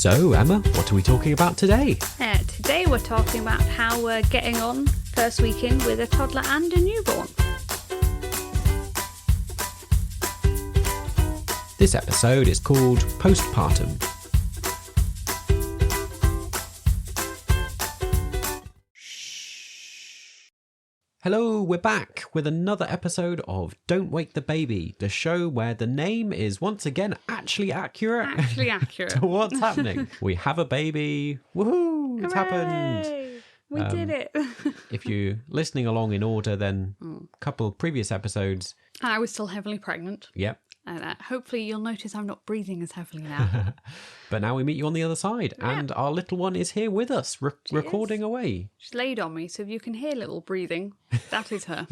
So, Emma, what are we talking about today? Today we're talking about how we're getting on first weekend with a toddler and a newborn. This episode is called Postpartum. Hello, we're back with another episode of Don't Wake the Baby, the show where the name is once again actually accurate. Actually accurate. to what's happening. We have a baby. Woohoo! It's happened. We did it. If you're listening along in order, then a couple of previous episodes. I was still heavily pregnant. Yep. And hopefully you'll notice I'm not breathing as heavily now. But now we meet you on the other side, and our little one is here with us, recording away. She's laid on me, so if you can hear little breathing, that is her.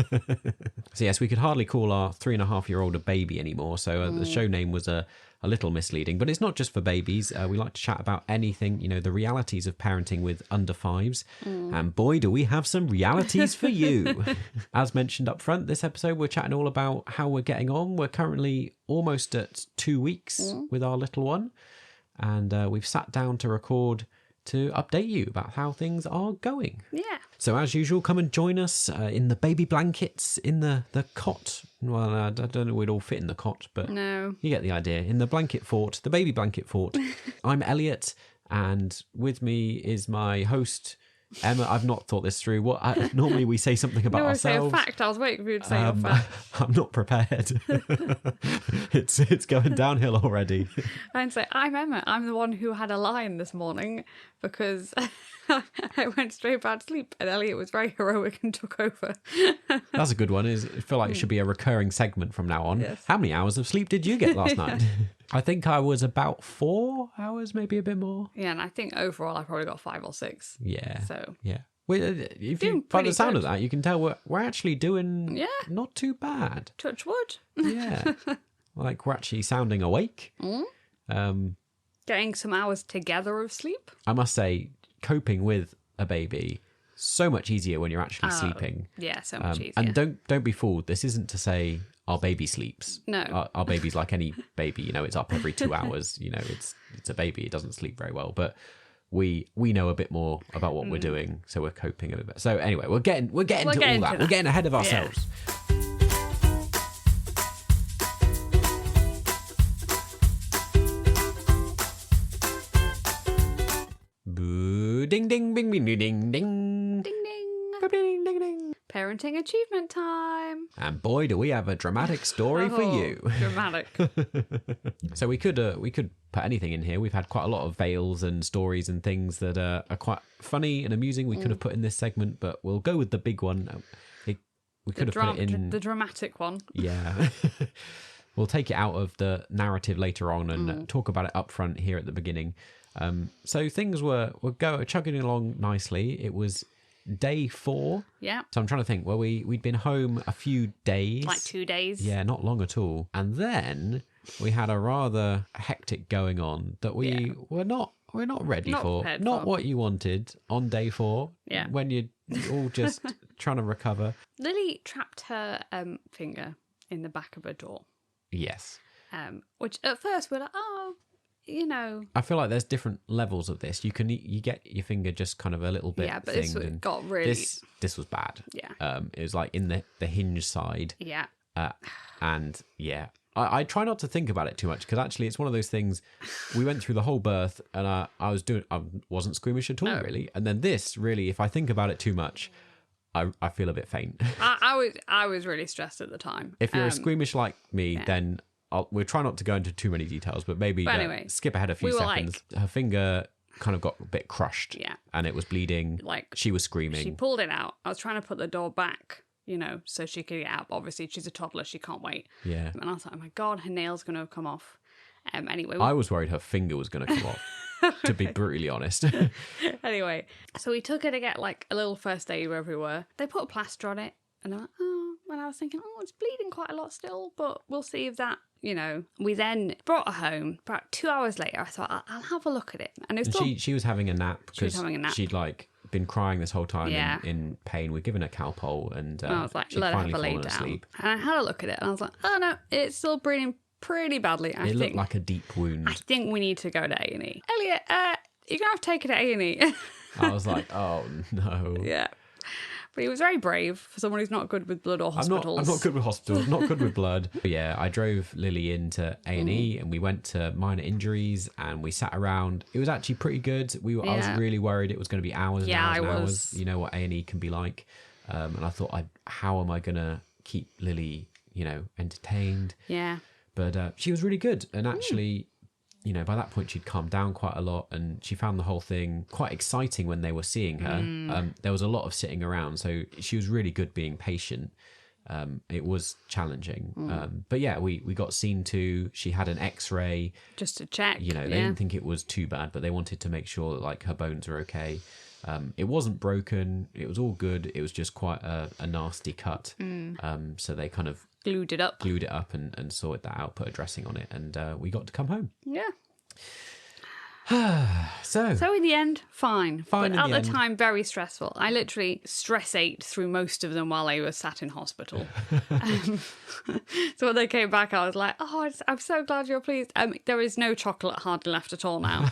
So yes, we could hardly call our 3.5-year-old a baby anymore, so the show name was a little misleading. But it's not just for babies. We like to chat about anything, the realities of parenting with under fives. And boy, do we have some realities for you. As mentioned up front, this episode, we're chatting all about how we're getting on. We're currently almost at 2 weeks with our little one. And we've sat down to record to update you about how things are going. Yeah. So as usual, come and join us in the baby blankets, in the cot. Well, I don't know we'd all fit in the cot, but No. you get the idea. In the blanket fort, the baby blanket fort. I'm Elliot, and with me is my host, Emma. I've not thought this through. Normally we say something about ourselves. I say a fact. I was waiting for you to say a fact. I'm not prepared. It's going downhill already. I'd say, I'm Emma. I'm the one who had a line this morning because I went straight back to sleep and Elliot was very heroic and took over. That's a good one. I feel like it should be a recurring segment from now on. Yes. How many hours of sleep did you get last night? I think I was about 4 hours, maybe a bit more. Yeah, and I think overall I probably got 5 or 6. Yeah. So yeah. Doing By the pretty sound good. of that, you can tell we're actually doing not too bad. touch wood. Yeah. Like we're actually sounding awake. Getting some hours together of sleep. I must say, coping with a baby, so much easier when you're actually sleeping. Yeah, so much easier. And don't be fooled. This isn't to say our baby sleeps. No. Our baby's like any baby, it's up every 2 hours. It's a baby. It doesn't sleep very well, but we know a bit more about what we're doing, so we're coping a bit better. So anyway, we're getting to all that. We're getting ahead of ourselves. Boo, ding ding bing bing ding ding Ding ding. ding ding ding. Parenting achievement time. And boy, do we have a dramatic story for you. Dramatic. So we could put anything in here. We've had quite a lot of fails and stories and things that are quite funny and amusing. We could have put in this segment, but we'll go with the big one. We could have put it in the dramatic one. Yeah. We'll take it out of the narrative later on and talk about it up front here at the beginning. So things were chugging along nicely. It was day 4. Yeah. So I'm trying to think. Well, we'd been home a few days. Like 2 days. Yeah, not long at all. And then we had a rather hectic going on that we're not ready for. Not what you wanted on day 4. Yeah. When you're all just trying to recover. Lily trapped her finger in the back of her door. Yes. Which at first we're like, I feel like there's different levels of this. You get your finger just kind of a little bit. Yeah, but thinged, this got really. This was bad. Yeah. It was like in the hinge side. Yeah. And yeah, I try not to think about it too much because actually it's one of those things. We went through the whole birth and I wasn't squeamish at all really. And then this really, if I think about it too much, I feel a bit faint. I was really stressed at the time. If you're squeamish like me, then we'll try not to go into too many details, but maybe anyway, skip ahead a few seconds. Her finger kind of got a bit crushed. Yeah. And it was bleeding. Like she was screaming. She pulled it out. I was trying to put the door back, so she could get out. But obviously, she's a toddler. She can't wait. Yeah. And I was like, oh my God, her nail's going to come off. Anyway. I was worried her finger was going to come off, to be brutally honest. Anyway, so we took her to get like a little first aid wherever we were. They put a plaster on it. And I'm like, and I was thinking, it's bleeding quite a lot still, but we'll see if that, We then brought her home. About 2 hours later, I thought, I'll have a look at it. And it was and she was having a nap because she'd been crying this whole time in pain. We'd given her Calpol and I was like, she'd let her finally have a lay fallen down. asleep. And I had a look at it and I was like, oh no, it's still bleeding pretty badly. It looked like a deep wound. I think we need to go to A&E. Elliot, you're going to have to take it to A&E. I was like, oh no. Yeah. But he was very brave for someone who's not good with blood or hospitals. I'm not good with hospitals, not good with blood. But yeah, I drove Lily into A&E and we went to minor injuries and we sat around. It was actually pretty good. I was really worried it was going to be hours and hours and hours. You know what A&E can be like. And I thought, how am I going to keep Lily, entertained? Yeah. But she was really good. And actually, by that point, she'd calmed down quite a lot and she found the whole thing quite exciting when they were seeing her. There was a lot of sitting around. So she was really good being patient. It was challenging. But yeah, we got seen to. She had an X-ray. Just to check. They didn't think it was too bad, but they wanted to make sure that, her bones were okay. It wasn't broken. It was all good. It was just quite a nasty cut. So they kind of glued it up and sorted that out, put a dressing on it, and we got to come home. Yeah. So in the end, fine. But at the end. time, very stressful. I literally stress ate through most of them while I was sat in hospital. So when they came back, I was like, oh, I'm so glad you're pleased. There is no chocolate hardly left at all now.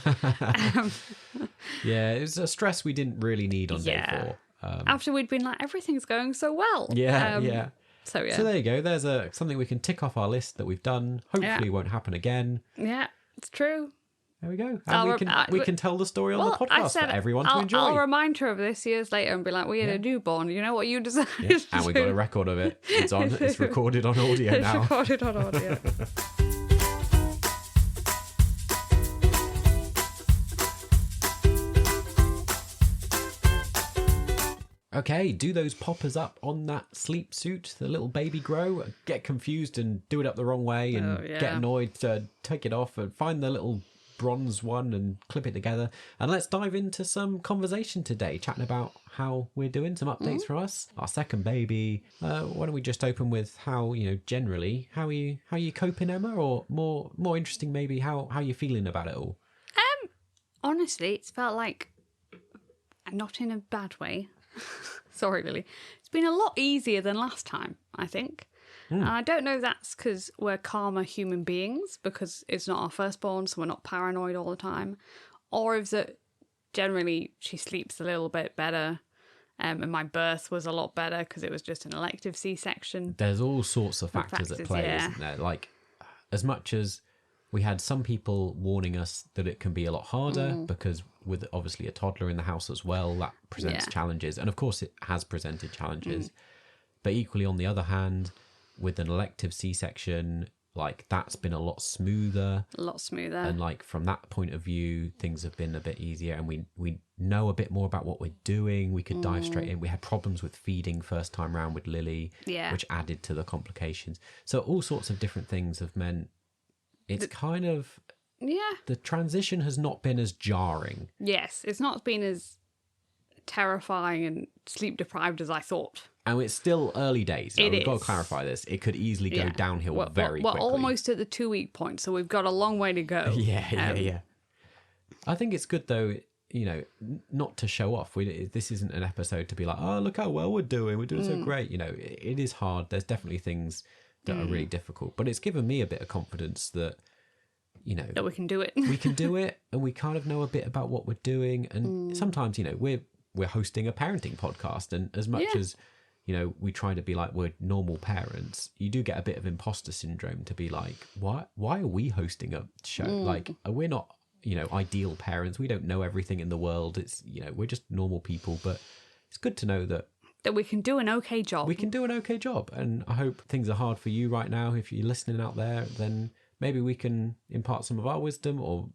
Yeah, it was a stress we didn't really need on day 4. After we'd been like, everything's going so well. Yeah. So yeah. So there you go. There's something we can tick off our list that we've done. Hopefully it won't happen again. Yeah, it's true. There we go. And we can tell the story on the podcast for everyone to enjoy. I'll remind her of this years later and be like, we had a newborn. You know what you deserve. Yeah. And we got a record of it. It's on. It's recorded on audio now. It's recorded on audio. Okay, do those poppers up on that sleep suit, the little baby grow, get confused and do it up the wrong way and get annoyed, take it off and find the little bronze one and clip it together. And let's dive into some conversation today, chatting about how we're doing, some updates for us, our second baby. Why don't we just open with how, generally, how you coping, Emma, or more interesting maybe how you feeling about it all? Honestly, it's felt like, not in a bad way. Sorry, Lily. It's been a lot easier than last time, I think. And I don't know if that's because we're calmer human beings, because it's not our firstborn, so we're not paranoid all the time, or if that generally she sleeps a little bit better. And my birth was a lot better because it was just an elective C-section. There's all sorts of factors at play, isn't there? Like, as much as we had some people warning us that it can be a lot harder because with obviously a toddler in the house as well, that presents challenges. And of course it has presented challenges. But equally, on the other hand, with an elective C-section, like that's been a lot smoother. And like from that point of view, things have been a bit easier and we know a bit more about what we're doing. We could dive straight in. We had problems with feeding first time round with Lily, which added to the complications. So all sorts of different things have meant it's kind of... Yeah. The transition has not been as jarring. Yes, it's not been as terrifying and sleep deprived as I thought. And it's still early days. We've got to clarify this. It could easily go downhill very quickly. We're almost at the 2-week point, so we've got a long way to go. Yeah. I think it's good, though, not to show off. This isn't an episode to be like, oh, look how well we're doing. We're doing so great. It is hard. There's definitely things that are really difficult. But it's given me a bit of confidence that, that we can do it. We can do it, and we kind of know a bit about what we're doing. And sometimes, we're hosting a parenting podcast, and as much as, we try to be like we're normal parents, you do get a bit of imposter syndrome to be like, why are we hosting a show? Like, we're not, ideal parents. We don't know everything in the world. It's, we're just normal people, but it's good to know that we can do an okay job. We can do an okay job. And I hope things are hard for you right now. If you're listening out there, then maybe we can impart some of our wisdom or,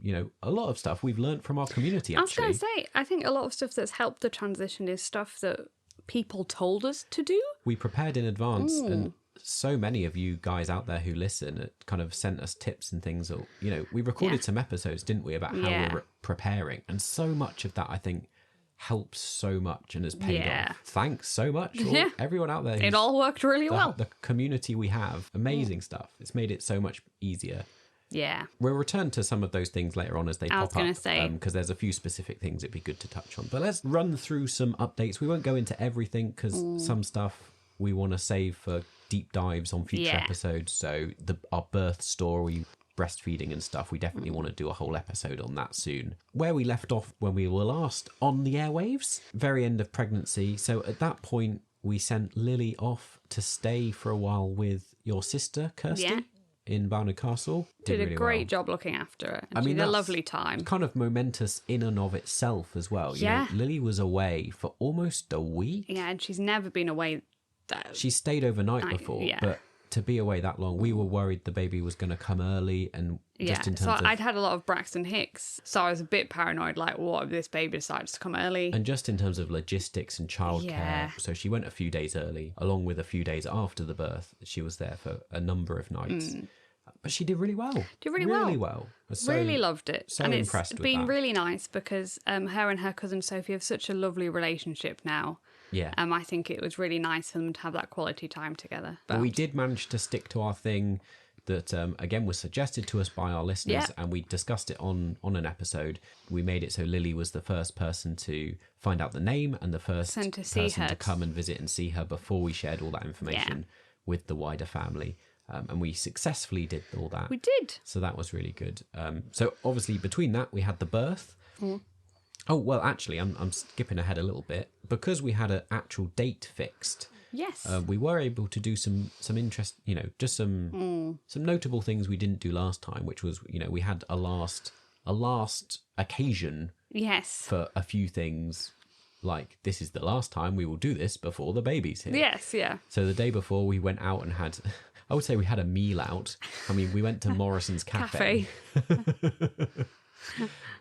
a lot of stuff we've learned from our community, actually. I was going to say, I think a lot of stuff that's helped the transition is stuff that people told us to do. We prepared in advance, and so many of you guys out there who listen kind of sent us tips and things. Or, we recorded some episodes, didn't we, about how we're preparing. And so much of that, I think, helps so much and has paid off. Thanks so much. Everyone out there. It all worked really well. The community we have, amazing stuff. It's made it so much easier. Yeah. We'll return to some of those things later on as they pop up. I was going to say. Because there's a few specific things it'd be good to touch on. But let's run through some updates. We won't go into everything because some stuff we want to save for deep dives on future Yeah. episodes. So our birth story, breastfeeding and stuff, we definitely want to do a whole episode on that soon. Where we left off when we were last on the airwaves, very end of pregnancy. So at that point, we sent Lily off to stay for a while with your sister, Kirsty. Yeah. In Barnard Castle. Did a really great well. job looking after her. And she had a that's lovely time. kind of momentous in and of itself as well. You Yeah. know, Lily was away for almost a week. Yeah, and she's never been away. She stayed overnight before, yeah. but to be away that long, we were worried the baby was going to come early, and just in terms so of... I'd had a lot of Braxton Hicks, so I was a bit paranoid, like, what if this baby decides to come early? And just in terms of logistics and childcare. Yeah. So she went a few days early, along with a few days after the birth. She was there for a number of nights. But she did really well. Really well. I was so, really loved it. So and impressed it's with been that. really nice because her and her cousin Sophie have such a lovely relationship now. Yeah. I think it was really nice for them to have that quality time together. But we did manage to stick to our thing that, again, was suggested to us by our listeners, Yeah. and we discussed it on an episode. We made it so Lily was the first person to find out the name and the first And to see person her. to come and visit and see her before we shared all that information with the wider family. And we successfully did all that. we did. So that was really good. So obviously between that, we had the birth. Oh, well, actually, I'm skipping ahead a little bit. Because we had an actual date fixed, Yes. we were able to do some interest, you know, just some notable things we didn't do last time, which was, you know, we had a last occasion yes. for a few things, like this is the last time we will do this before the baby's here. Yes, yeah. So the day before we went out and had, I would say we had a meal out. I mean, we went to Morrison's Cafe.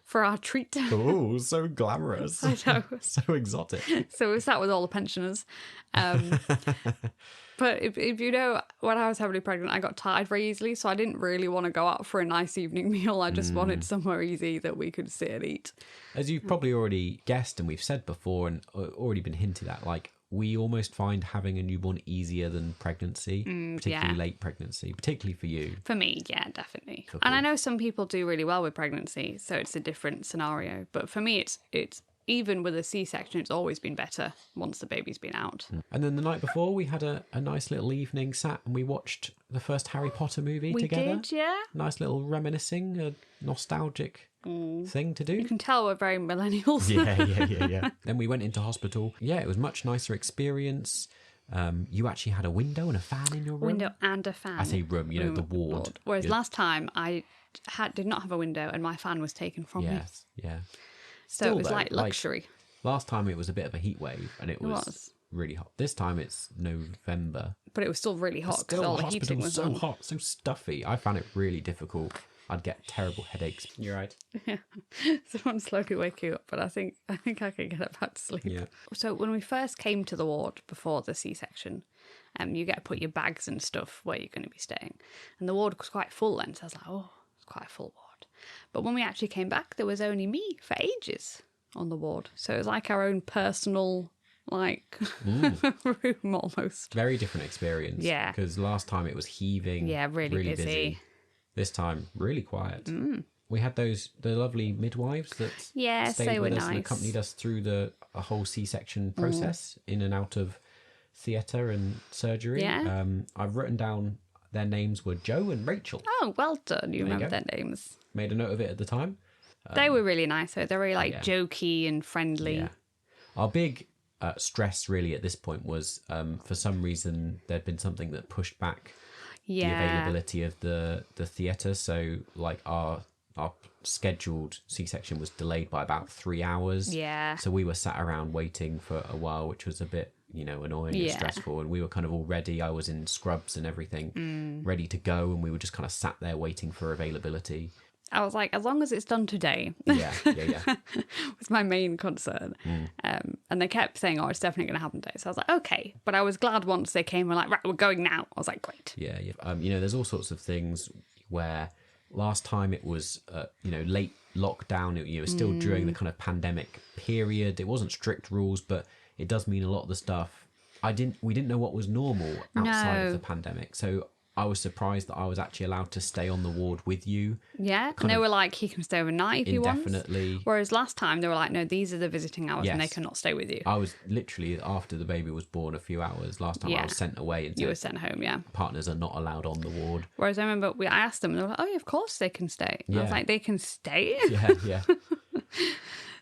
For our treat. Oh, so glamorous. I know. So exotic. So we sat with all the pensioners. But if you know, when I was heavily pregnant, I got tired very easily. So I didn't really want to go out for a nice evening meal. I just wanted somewhere easy that we could sit and eat. As you've probably already guessed and we've said before and already been hinted at, like, we almost find having a newborn easier than pregnancy, particularly late pregnancy, particularly for you. For me, yeah, definitely. Cool. And I know some people do really well with pregnancy, so it's a different scenario. But for me, it's even with a C-section, it's always been better once the baby's been out. And then the night before, we had a nice little evening sat and we watched the first Harry Potter movie We together. did, yeah. Nice little reminiscing, a nostalgic thing to do. You can tell we're very millennials. Yeah. Then we went into hospital. Yeah, it was a much nicer experience. You actually had a window and a fan in your room. Window and a fan. I say room, you know, the ward. Whereas last time I did not have a window and my fan was taken from me. Yes, yeah. So Still, it was though, like luxury. Last time it was a bit of a heat wave and it was was. really hot. This time it's November. But it was still really hot because Still, all the the heating hospital was was so on. hot, so stuffy. I found it really difficult. I'd get terrible headaches. You're right. Someone slowly wake you up, but I think I can get back to sleep. Yeah. So when we first came to the ward before the C-section, you get to put your bags and stuff where you're going to be staying. And the ward was quite full then, so I was like, oh, it's quite a full ward. But when we actually came back, there was only me for ages on the ward. So it was like our own personal, like, room almost. Very different experience. Yeah. Because last time it was heaving. Yeah, really busy. This time, really quiet. We had the lovely midwives that Yes, stayed they with were us and nice. accompanied us through a whole C-section process in and out of theatre and surgery. Yeah. I've written down their names were Joe and Rachel. Oh, well done. You There you remember go. their names. Made a note of it at the time. They were really nice. They're very, like, yeah. jokey and friendly. Yeah. Our big stress really at this point was for some reason there'd been something that pushed back the availability of the theatre. So like our scheduled C-section was delayed by about 3 hours. Yeah. So we were sat around waiting for a while, which was a bit, you know, annoying and Yeah. stressful. And we were kind of all ready. I was in scrubs and everything, ready to go. And we were just kind of sat there waiting for availability. I was like, as long as it's done today, Yeah. was my main concern. And they kept saying, oh, it's definitely going to happen today. So I was like, okay. But I was glad once they came and like, right, we're going now. I was like, great. Yeah. You know, there's all sorts of things where last time it was, late lockdown. It was still during the kind of pandemic period. It wasn't strict rules, but it does mean a lot of the stuff we didn't know what was normal outside of No. the pandemic. So I was surprised that I was actually allowed to stay on the ward with you. Yeah, and they were like, he can stay overnight if he wants. Indefinitely. Whereas last time they were like, no, these are the visiting hours and they Yes. cannot stay with you. I was literally, after the baby was born a few hours, last time I Yeah. was sent away and You were said, sent home, yeah. partners are not allowed on the ward. Whereas I remember I asked them, and they were like, oh, yeah, of course they can stay. And I was Yeah. like, they can stay? Yeah.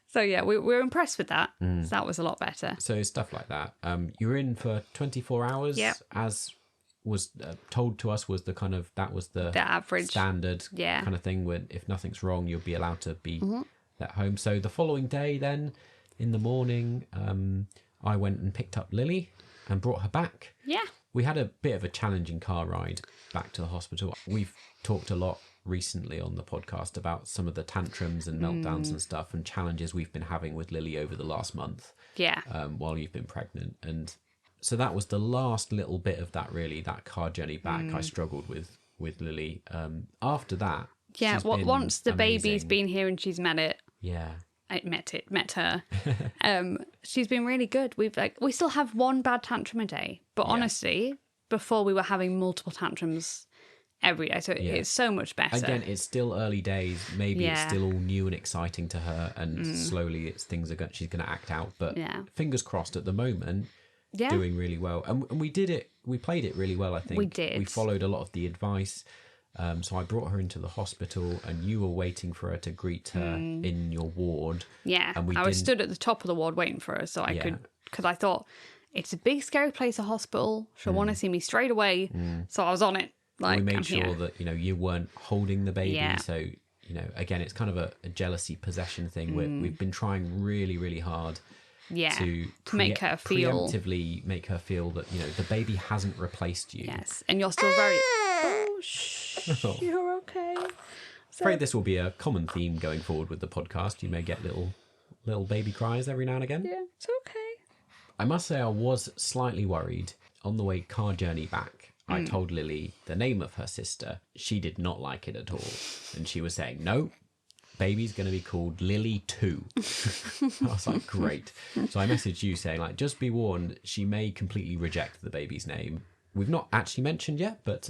So, yeah, we were impressed with that. So that was a lot better. So stuff like that. You were in for 24 hours. Yep. As was told to us was that was the average. standard Yeah. kind of thing, when if nothing's wrong you'll be allowed to be at home. So the following day then, in the morning, I went and picked up Lily and brought her back. Yeah. We had a bit of a challenging car ride back to the hospital. We've talked a lot recently on the podcast about some of the tantrums and meltdowns and stuff and challenges we've been having with Lily over the last month. Yeah. While you've been pregnant. And so that was the last little bit of that, really, that car journey back. I struggled with Lily. After that, Yeah, she's been once the amazing. baby's been here and she's met her. She's been really good. We still have one bad tantrum a day, but honestly, before we were having multiple tantrums every day, so it's so much better. Again, it's still early days. Maybe it's Yeah. still all new and exciting to her, and slowly she's going to act out. But fingers crossed at the moment. Yeah. Doing really well, and we played it really well. I think We did. We followed a lot of the advice. So I brought her into the hospital, and you were waiting for her to greet her in your ward. Yeah, and I was stood at the top of the ward waiting for her so I could, because I thought it's a big scary place, a hospital. She'll want to see me straight away. So I was on it. Like, we made I'm sure here. that you weren't holding the baby. Yeah. So again, it's kind of a jealousy possession thing. We've been trying really, really hard. Yeah, To make her feel preemptively make her feel that the baby hasn't replaced you. yes, and you're still very. Oh, shh, you're okay. Afraid this will be a common theme going forward with the podcast. You may get little baby cries every now and again. Yeah, it's okay. I must say I was slightly worried on the way car journey back. I told Lily the name of her sister. She did not like it at all, and she was saying no. Baby's going to be called Lily 2. I was like, great. So I messaged you saying, like, just be warned, she may completely reject the baby's name. We've not actually mentioned yet, but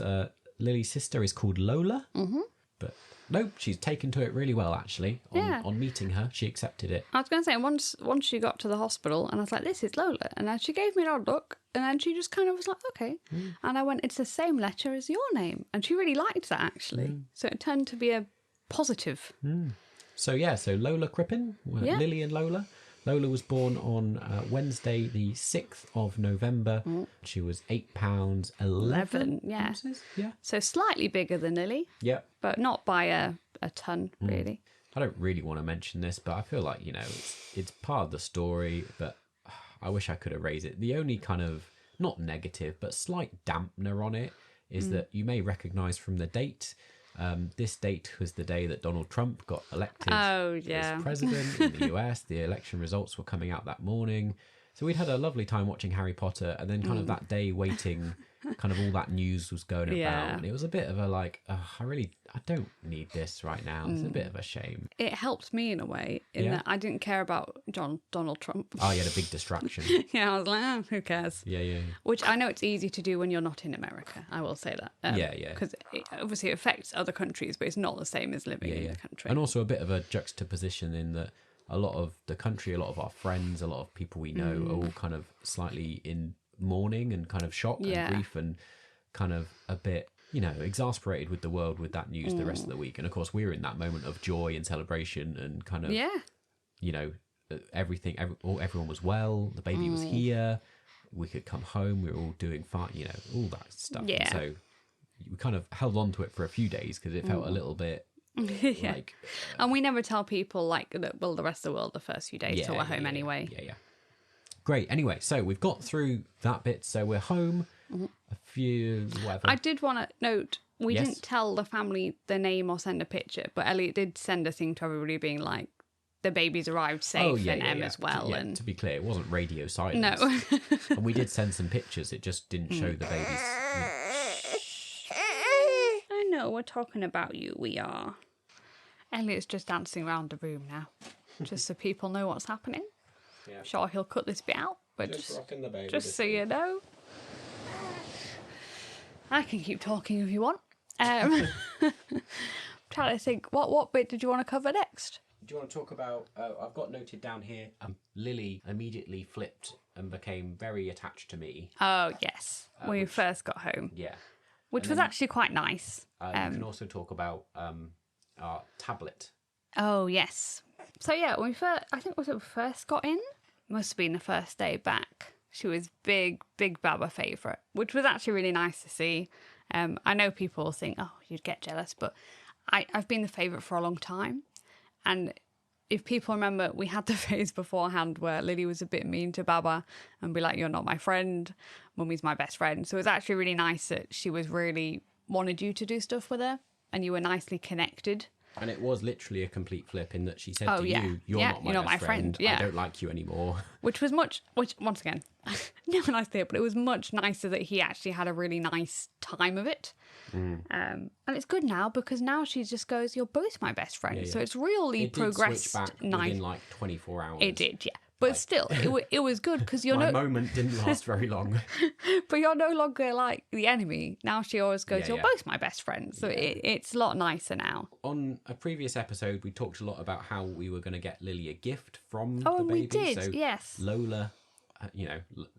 Lily's sister is called Lola. Mm-hmm. But no, she's taken to it really well, actually. On meeting her, she accepted it. I was going to say, once she got to the hospital, and I was like, this is Lola. And then she gave me an odd look, and then she just kind of was like, okay. And I went, it's the same letter as your name. And she really liked that, actually. So it turned to be a positive. So Lola Crippen, Lily and Lola. Lola was born on Wednesday, the 6th of November. She was £8, 11 yeah. ounces. Yeah. So slightly bigger than Lily, Yeah. but not by a ton, really. I don't really want to mention this, but I feel like, it's part of the story, but I wish I could erase it. The only kind of, not negative, but slight dampener on it is that you may recognise from the date. This date was the day that Donald Trump got elected as president in the US. The election results were coming out that morning. So we'd had a lovely time watching Harry Potter, and then kind of that day waiting, kind of all that news was going about. And it was a bit of a like, I don't need this right now. It's a bit of a shame. It helped me in a way, in that I didn't care about Donald Trump. Oh, you had a big distraction. Yeah, I was like, oh, who cares? Yeah. Which I know it's easy to do when you're not in America, I will say that. Yeah. Because obviously it affects other countries, but it's not the same as living in the country. And also a bit of a juxtaposition in that a lot of the country, a lot of our friends, a lot of people we know are all kind of slightly in mourning and kind of shock and grief and kind of a bit, exasperated with the world with that news the rest of the week. And of course, we were in that moment of joy and celebration and kind of, everyone was well, the baby was here, we could come home, we were all doing fine, all that stuff. Yeah. And so we kind of held on to it for a few days because it felt a little bit like... and we never tell people the rest of the world the first few days till we're home anyway. Yeah. Great. Anyway, so we've got through that bit. So we're home. A few, whatever. I did want to note, we didn't tell the family the name or send a picture, but Elliot did send a thing to everybody being like, the baby's arrived safe and Em as well. And to be clear, it wasn't radio silence. No. And we did send some pictures. It just didn't show the babies. I know, we're talking about you. We are. Elliot's just dancing around the room now, just so people know what's happening. Yeah. Sure, he'll cut this bit out, but just rocking the baby. Just so you know. I can keep talking if you want. I'm trying to think, what bit did you want to cover next? Do you want to talk about, I've got noted down here, Lily immediately flipped and became very attached to me. Oh, yes. When we first got home. Yeah. Which was actually quite nice. You can also talk about our tablet. Oh, yes. So, yeah, when I think we first got in, must have been the first day back. She was big Baba favourite, which was actually really nice to see. I know people think, oh, you'd get jealous, but I've been the favourite for a long time. And if people remember, we had the phase beforehand where Lily was a bit mean to Baba and be like, you're not my friend, Mummy's my best friend. So it was actually really nice that she was really wanted you to do stuff with her and you were nicely connected. And it was literally a complete flip in that she said to yeah. you, you're not my best friend. Yeah. I don't like you anymore. Which once again, never nice to hear, but it was much nicer that he actually had a really nice time of it. And it's good now because now she just goes, you're both my best friends. Yeah. So it's really progressed switch back within like 24 hours. It did, yeah. But still, it was good because you're My moment didn't last very long. But you're no longer like the enemy. Now she always goes, you're both my best friends. So it's a lot nicer now. On a previous episode, we talked a lot about how we were going to get Lily a gift from the baby. We did, so yes. Lola,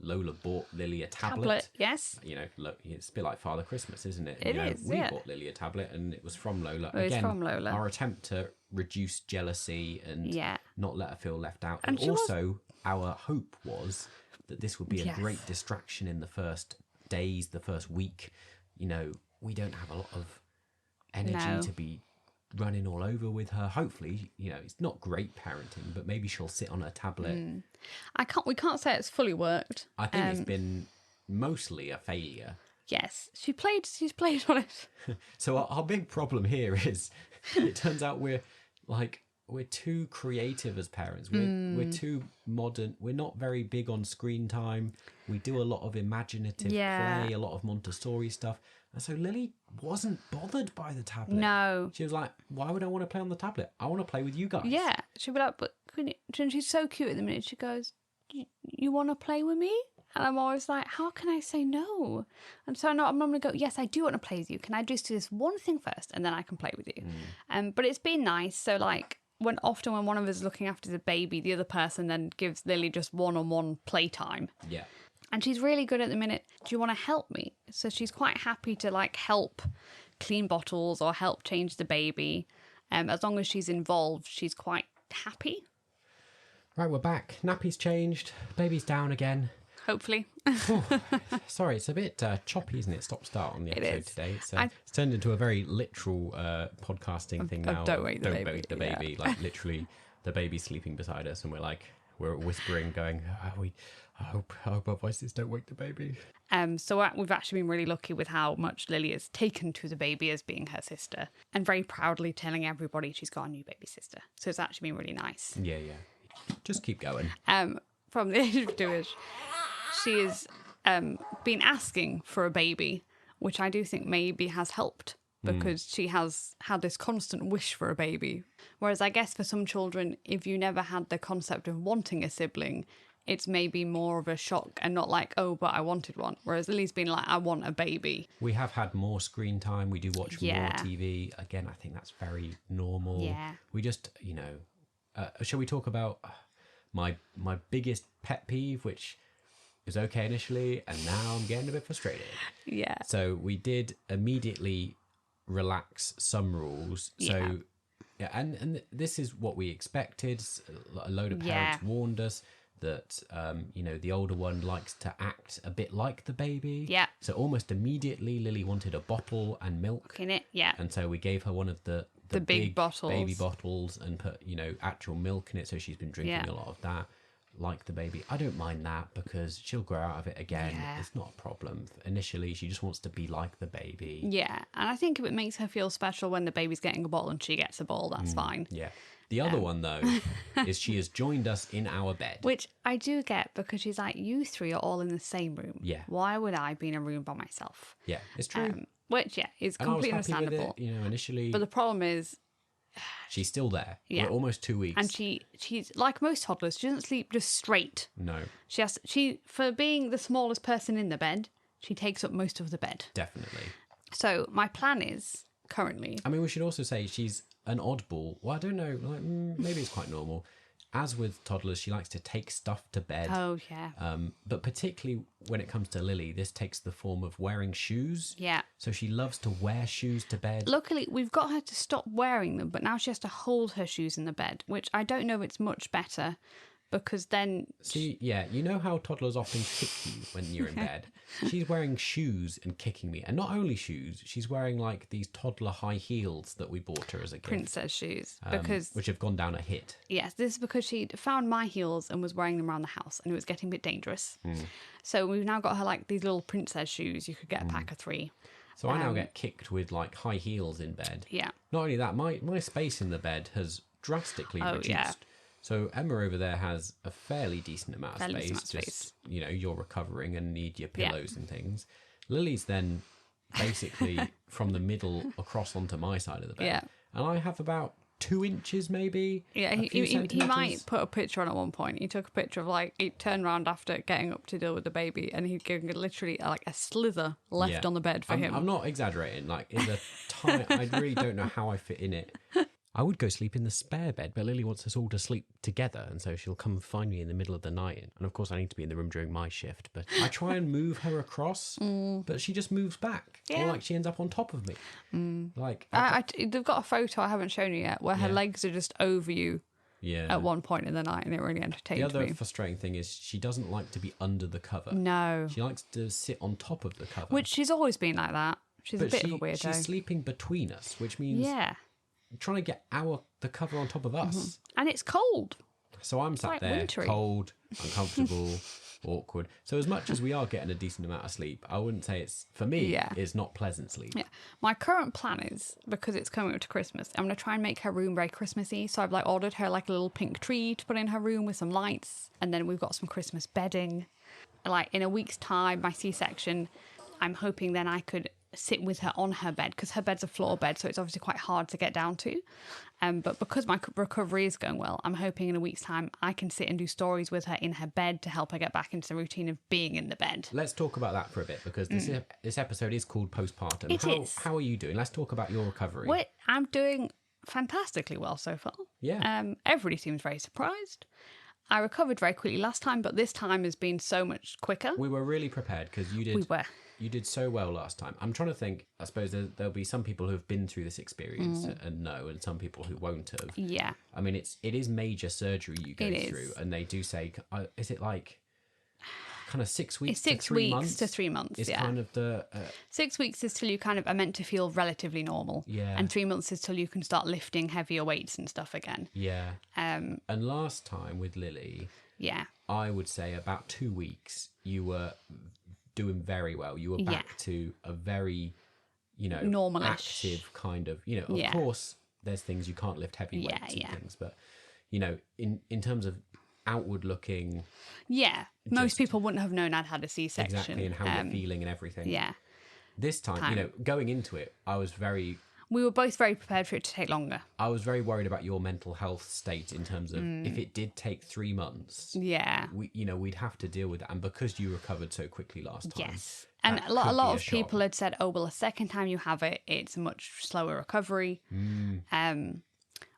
Lola bought Lily a tablet. Yes. It's a bit like Father Christmas, isn't it? It is, We bought Lily a tablet and it was from Lola. It was from Lola. Our attempt to reduce jealousy and not let her feel left out. And also, our hope was that this would be a great distraction in the first days, the first week. We don't have a lot of energy to be running all over with her. Hopefully, it's not great parenting, but maybe she'll sit on her tablet. We can't say it's fully worked. I think it's been mostly a failure. Yes, she's played on it. So our big problem here is it turns out we're too creative as parents. We're too modern. We're not very big on screen time. We do a lot of imaginative play, a lot of Montessori stuff. And so Lily wasn't bothered by the tablet. No. She was like, why would I want to play on the tablet? I want to play with you guys. Yeah. She'd be like, but and she's so cute at the minute. She goes, you want to play with me? And I'm always like, how can I say no? And so I'm going to go, yes, I do want to play with you. Can I just do this one thing first and then I can play with you? But it's been nice. So when one of us is looking after the baby, the other person then gives Lily just one-on-one playtime. Yeah. And she's really good at the minute. Do you want to help me? So she's quite happy to help clean bottles or help change the baby. As long as she's involved, she's quite happy. Right, we're back. Nappy's changed. Baby's down again. Hopefully. Sorry, it's a bit choppy, isn't it? Stop-start on the episode today. It's turned into a very literal podcasting thing now. Don't wake the baby. Yeah. Literally, the baby's sleeping beside us, and we're whispering, going, I hope our voices don't wake the baby. So we've actually been really lucky with how much Lily has taken to the baby as being her sister, and very proudly telling everybody she's got a new baby sister. So it's actually been really nice. Yeah. Just keep going. From the age of 2ish, she has been asking for a baby, which I do think maybe has helped because she has had this constant wish for a baby. Whereas I guess for some children, if you never had the concept of wanting a sibling, it's maybe more of a shock and not like, oh, but I wanted one. Whereas Lily's been like, I want a baby. We have had more screen time. We do watch more TV. Again, I think that's very normal. Yeah. We just, shall we talk about my biggest pet peeve, which was okay initially, and now I'm getting a bit frustrated. Yeah. So we did immediately relax some rules. So, and this is what we expected. A load of parents warned us that, the older one likes to act a bit like the baby. Yeah. So almost immediately, Lily wanted a bottle and milk. In it, yeah. And so we gave her one of the big bottles, baby bottles, and put, actual milk in it. So she's been drinking a lot of that, like the baby. I don't mind that because she'll grow out of it again. Yeah. It's not a problem. Initially, she just wants to be like the baby. Yeah. And I think if it makes her feel special when the baby's getting a bottle and she gets a ball, that's fine. Yeah. The other one, though, is she has joined us in our bed. Which I do get because she's like, you three are all in the same room. Yeah. Why would I be in a room by myself? Yeah, it's true. Which, is completely understandable. With it, initially. But the problem is... she's still there. Yeah. We're almost 2 weeks. And she's like most toddlers, she doesn't sleep just straight. No. For being the smallest person in the bed, she takes up most of the bed. Definitely. So my plan is currently... I mean, we should also say she's an oddball. Well, I don't know. Like, maybe it's quite normal. As with toddlers, she likes to take stuff to bed. Oh, yeah. But particularly when it comes to Lily, this takes the form of wearing shoes. Yeah. So she loves to wear shoes to bed. Luckily, we've got her to stop wearing them, but now she has to hold her shoes in the bed, which I don't know if it's much better, because then... See, yeah, you know how toddlers often kick you when you're in bed? She's wearing shoes and kicking me. And not only shoes, she's wearing like these toddler high heels that we bought her as a gift. Princess shoes. Because... which have gone down a hit. Yes, this is because she'd found my heels and was wearing them around the house, and it was getting a bit dangerous. So we've now got her like these little princess shoes. You could get a pack of 3. So I now get kicked with like high heels in bed. Yeah. Not only that, my space in the bed has drastically reduced. Yeah. So Emma over there has a fairly decent amount of Fairly space. decent Just, space. you know, you're recovering and need your pillows and things. Lily's then basically from the middle across onto my side of the bed. Yeah. And I have about 2 inches maybe. Yeah, a few he centimetres. might put a picture on at one point. He took a picture of like, he turned around after getting up to deal with the baby, and he'd given literally like a slither left on the bed for him. I'm not exaggerating. Like in the time, I really don't know how I fit in it. I would go sleep in the spare bed, but Lily wants us all to sleep together, and so she'll come find me in the middle of the night. And of course, I need to be in the room during my shift. But I try and move her across, but she just moves back, or like she ends up on top of me. Like they've got a photo I haven't shown you yet where her legs are just over you at one point in the night, and it really entertained the other me. frustrating thing is she doesn't like to be under the cover. No, she likes to sit on top of the cover, which she's always been like that. She's a bit of a weirdo. She's sleeping between us, which means trying to get the cover on top of us. And it's cold. So I'm sat there, wintry. cold, uncomfortable, awkward. So as much as we are getting a decent amount of sleep, I wouldn't say it's, for me, it's not pleasant sleep. Yeah. My current plan is, because it's coming up to Christmas, I'm going to try and make her room very Christmassy. So I've like ordered her like a little pink tree to put in her room with some lights. And then we've got some Christmas bedding. Like in a week's time, my C-section, I'm hoping then I could sit with her on her bed, because her bed's a floor bed, so it's obviously quite hard to get down to. But because my recovery is going well, I'm hoping in a week's time I can sit and do stories with her in her bed to help her get back into the routine of being in the bed. Let's talk about that for a bit, because this episode is called Postpartum. It is. How are you doing? Let's talk about your recovery. I'm doing fantastically well so far. Yeah. Everybody seems very surprised. I recovered very quickly last time, but this time has been so much quicker. We were really prepared, because you did. We were. You did so well last time. I'm trying to think. I suppose there'll be some people who have been through this experience and know, and some people who won't have. Yeah. I mean, it is major surgery you go It through, is. and they do say, is it like kind of 6 weeks? It's 6 to 3 weeks months? to 3 months. It's yeah. kind of the 6 weeks is till you kind of are meant to feel relatively normal. Yeah. And 3 months is till you can start lifting heavier weights and stuff again. yeah. And last time with Lily, Yeah. I would say about 2 weeks, you were doing very well. You were back to a very, Normalish. active kind of, of course, there's things you can't lift heavy weights and things, but, in terms of outward looking. Yeah. Most people wouldn't have known I'd had a C-section. Exactly, and how you're feeling and everything. Yeah. This time, going into it, We were both very prepared for it to take longer. I was very worried about your mental health state in terms of if it did take 3 months. Yeah. We'd have to deal with that, and because you recovered so quickly last time. Yes. And a lot of people had said, oh, well, the second time you have it, it's a much slower recovery.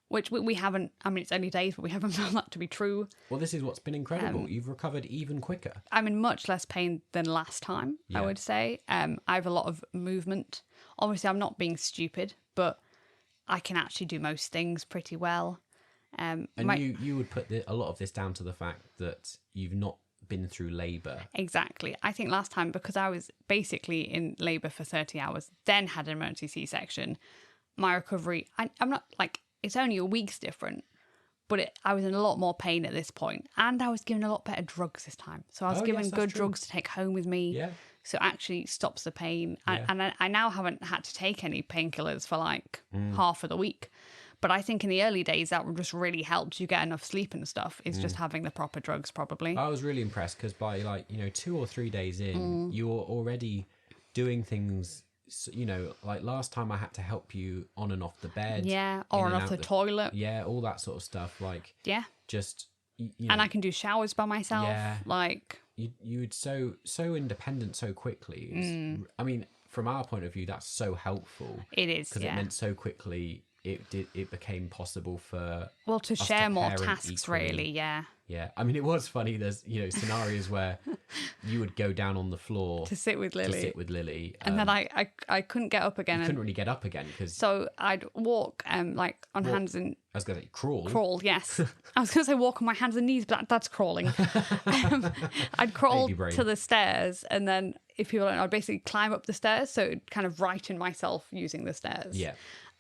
Which we haven't, I mean, it's only days, but we haven't found that to be true. Well, this is what's been incredible. You've recovered even quicker. I'm in much less pain than last time, I would say. I have a lot of movement. Obviously, I'm not being stupid, but I can actually do most things pretty well. And you would put a lot of this down to the fact that you've not been through labour. Exactly. I think last time, because I was basically in labour for 30 hours, then had an emergency C-section, my recovery, I'm not like, it's only a week's different, but I was in a lot more pain at this point, and I was given a lot better drugs this time. So I was given good drugs to take home with me. Yeah. So it actually stops the pain. Yeah. And I now haven't had to take any painkillers for like half of the week. But I think in the early days, that would just really help you get enough sleep and stuff, is just having the proper drugs probably. I was really impressed because by 2 or 3 days in, you were already doing things, like last time I had to help you on and off the bed. Yeah, or on off the toilet. Yeah, all that sort of stuff. Yeah. Just, And I can do showers by myself. Yeah. Like... you would so independent so quickly. I mean, from our point of view, that's so helpful. It is, because it meant so quickly it became possible for to us share to more parent tasks, equally. really. Yeah, I mean, it was funny. There's scenarios where you would go down on the floor To sit with Lily. and then I couldn't get up again. You couldn't really get up again because. So I'd walk like on hands and. I was going to say crawl. Crawl, yes. I was going to say walk on my hands and knees, but that's crawling. I'd crawl to the stairs, and then if people don't know, I'd basically climb up the stairs, so it'd kind of righten myself using the stairs. Yeah.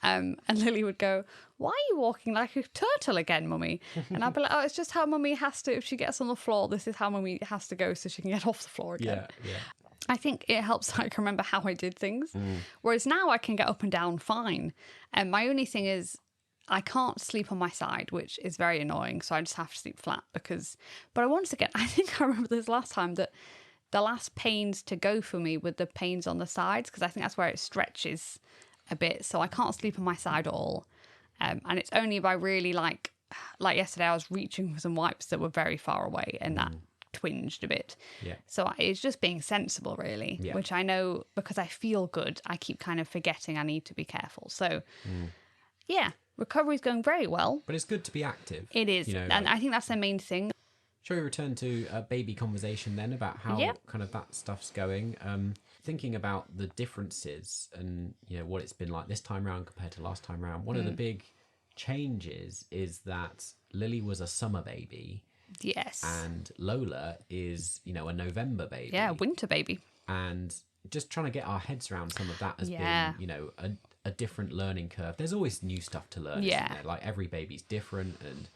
And Lily would go, "Why are you walking like a turtle again, Mummy?" And I'd be like, "Oh, it's just how Mummy has to, if she gets on the floor, this is how Mummy has to go so she can get off the floor again." Yeah. I think it helps like remember how I did things. Whereas now I can get up and down fine. And my only thing is I can't sleep on my side, which is very annoying. So I just have to sleep flat but once again, I think I remember this last time that the last pains to go for me were the pains on the sides, because I think that's where it stretches a bit. So I can't sleep on my side at all. And it's only by really like yesterday, I was reaching for some wipes that were very far away and that twinged a bit. Yeah. So it's just being sensible, really, which I know because I feel good, I keep kind of forgetting I need to be careful. So yeah, recovery's going very well. But it's good to be active. It is. And I think that's the main thing. Shall we return to a baby conversation then about how kind of that stuff's going? Thinking about the differences and, what it's been like this time round compared to last time round. One of the big changes is that Lily was a summer baby. Yes. And Lola is, a November baby. Yeah, winter baby. And just trying to get our heads around some of that has been, a different learning curve. There's always new stuff to learn, isn't there? Like every baby's different and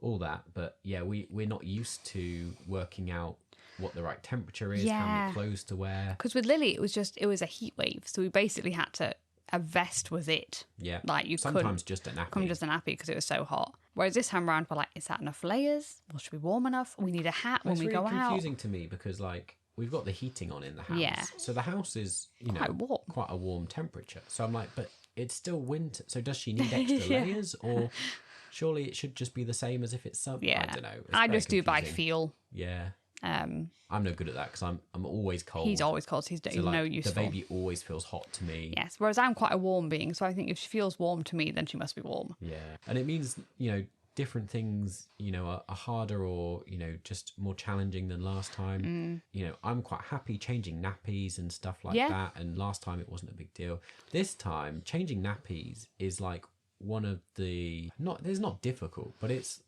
all that. But we're not used to working out what the right temperature is, how many clothes to wear. Because with Lily, it was a heat wave. So we basically had to, a vest was it. Yeah. Like you sometimes just a nappy. Just a nappy because it was so hot. Whereas this time round, we're like, is that enough layers? Will she be warm enough? We need a hat when we go out. It's really confusing to me because, we've got the heating on in the house. Yeah. So the house is, quite a warm temperature. So I'm like, but it's still winter. So does she need extra layers? Or surely it should just be the same as if it's summer? Yeah. I don't know. I just do by feel. Yeah. I'm no good at that because I'm always cold. He's always cold, so he's no useful. The baby always feels hot to me. Yes, whereas I'm quite a warm being, so I think if she feels warm to me, then she must be warm. Yeah, and it means, different things, are harder or, just more challenging than last time. I'm quite happy changing nappies and stuff like that, and last time it wasn't a big deal. This time, changing nappies is like one of the... It's not difficult, but it's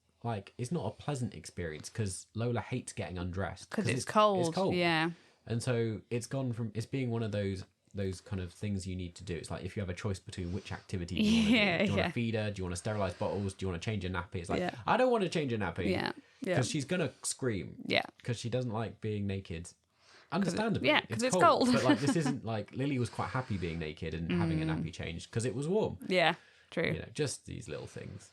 not a pleasant experience because Lola hates getting undressed because it's cold. It's cold. Yeah. And so it's gone from it's being one of those kind of things you need to do. It's like if you have a choice between which activity you want to do. Do you want to feed her? Do you want to sterilize bottles? Do you want to change a nappy? It's like I don't want to change a nappy. Yeah. Because she's gonna scream. Yeah. Because she doesn't like being naked. Understandably. Because it's cold. But this isn't Lily was quite happy being naked and having a nappy changed because it was warm. Yeah. True. Just these little things.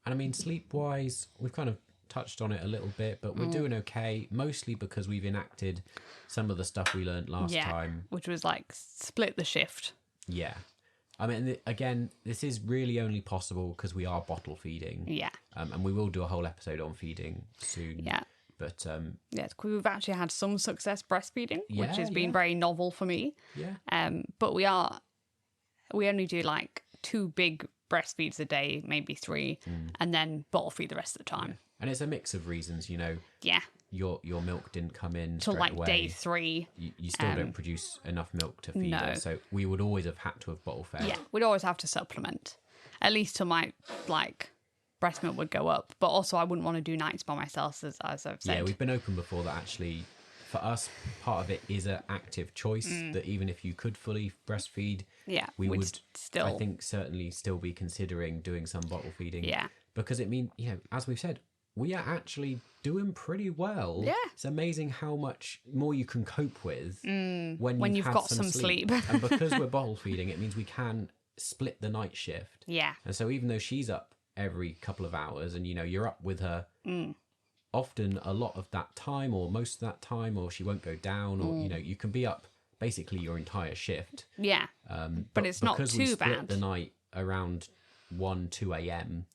And I mean, sleep-wise, we've kind of touched on it a little bit, but we're doing okay, mostly because we've enacted some of the stuff we learned last time. Which was split the shift. Yeah. I mean, again, this is really only possible because we are bottle feeding. Yeah. And we will do a whole episode on feeding soon. Yeah. But... we've actually had some success breastfeeding, which has been very novel for me. Yeah. But we only do 2 big breastfeeds a day, maybe 3, and then bottle feed the rest of the time. Yeah. And it's a mix of reasons, Yeah. Your milk didn't come in till straight away. Day 3. You still don't produce enough milk to feed her, so we would always have had to have bottle fed. Yeah, we'd always have to supplement, at least till my breast milk would go up. But also, I wouldn't want to do nights by myself, as I've said. Yeah, we've been open before that actually. For us, part of it is an active choice that even if you could fully breastfeed, we would still, I think, certainly still be considering doing some bottle feeding. Yeah. Because it means, as we've said, we are actually doing pretty well. Yeah. It's amazing how much more you can cope with when you've got some sleep. And because we're bottle feeding, it means we can split the night shift. Yeah. And so even though she's up every couple of hours and, you're up with her... often a lot of that time or most of that time, or she won't go down, or you can be up basically your entire shift. But it's not too bad. Because we split the night around 1-2 a.m.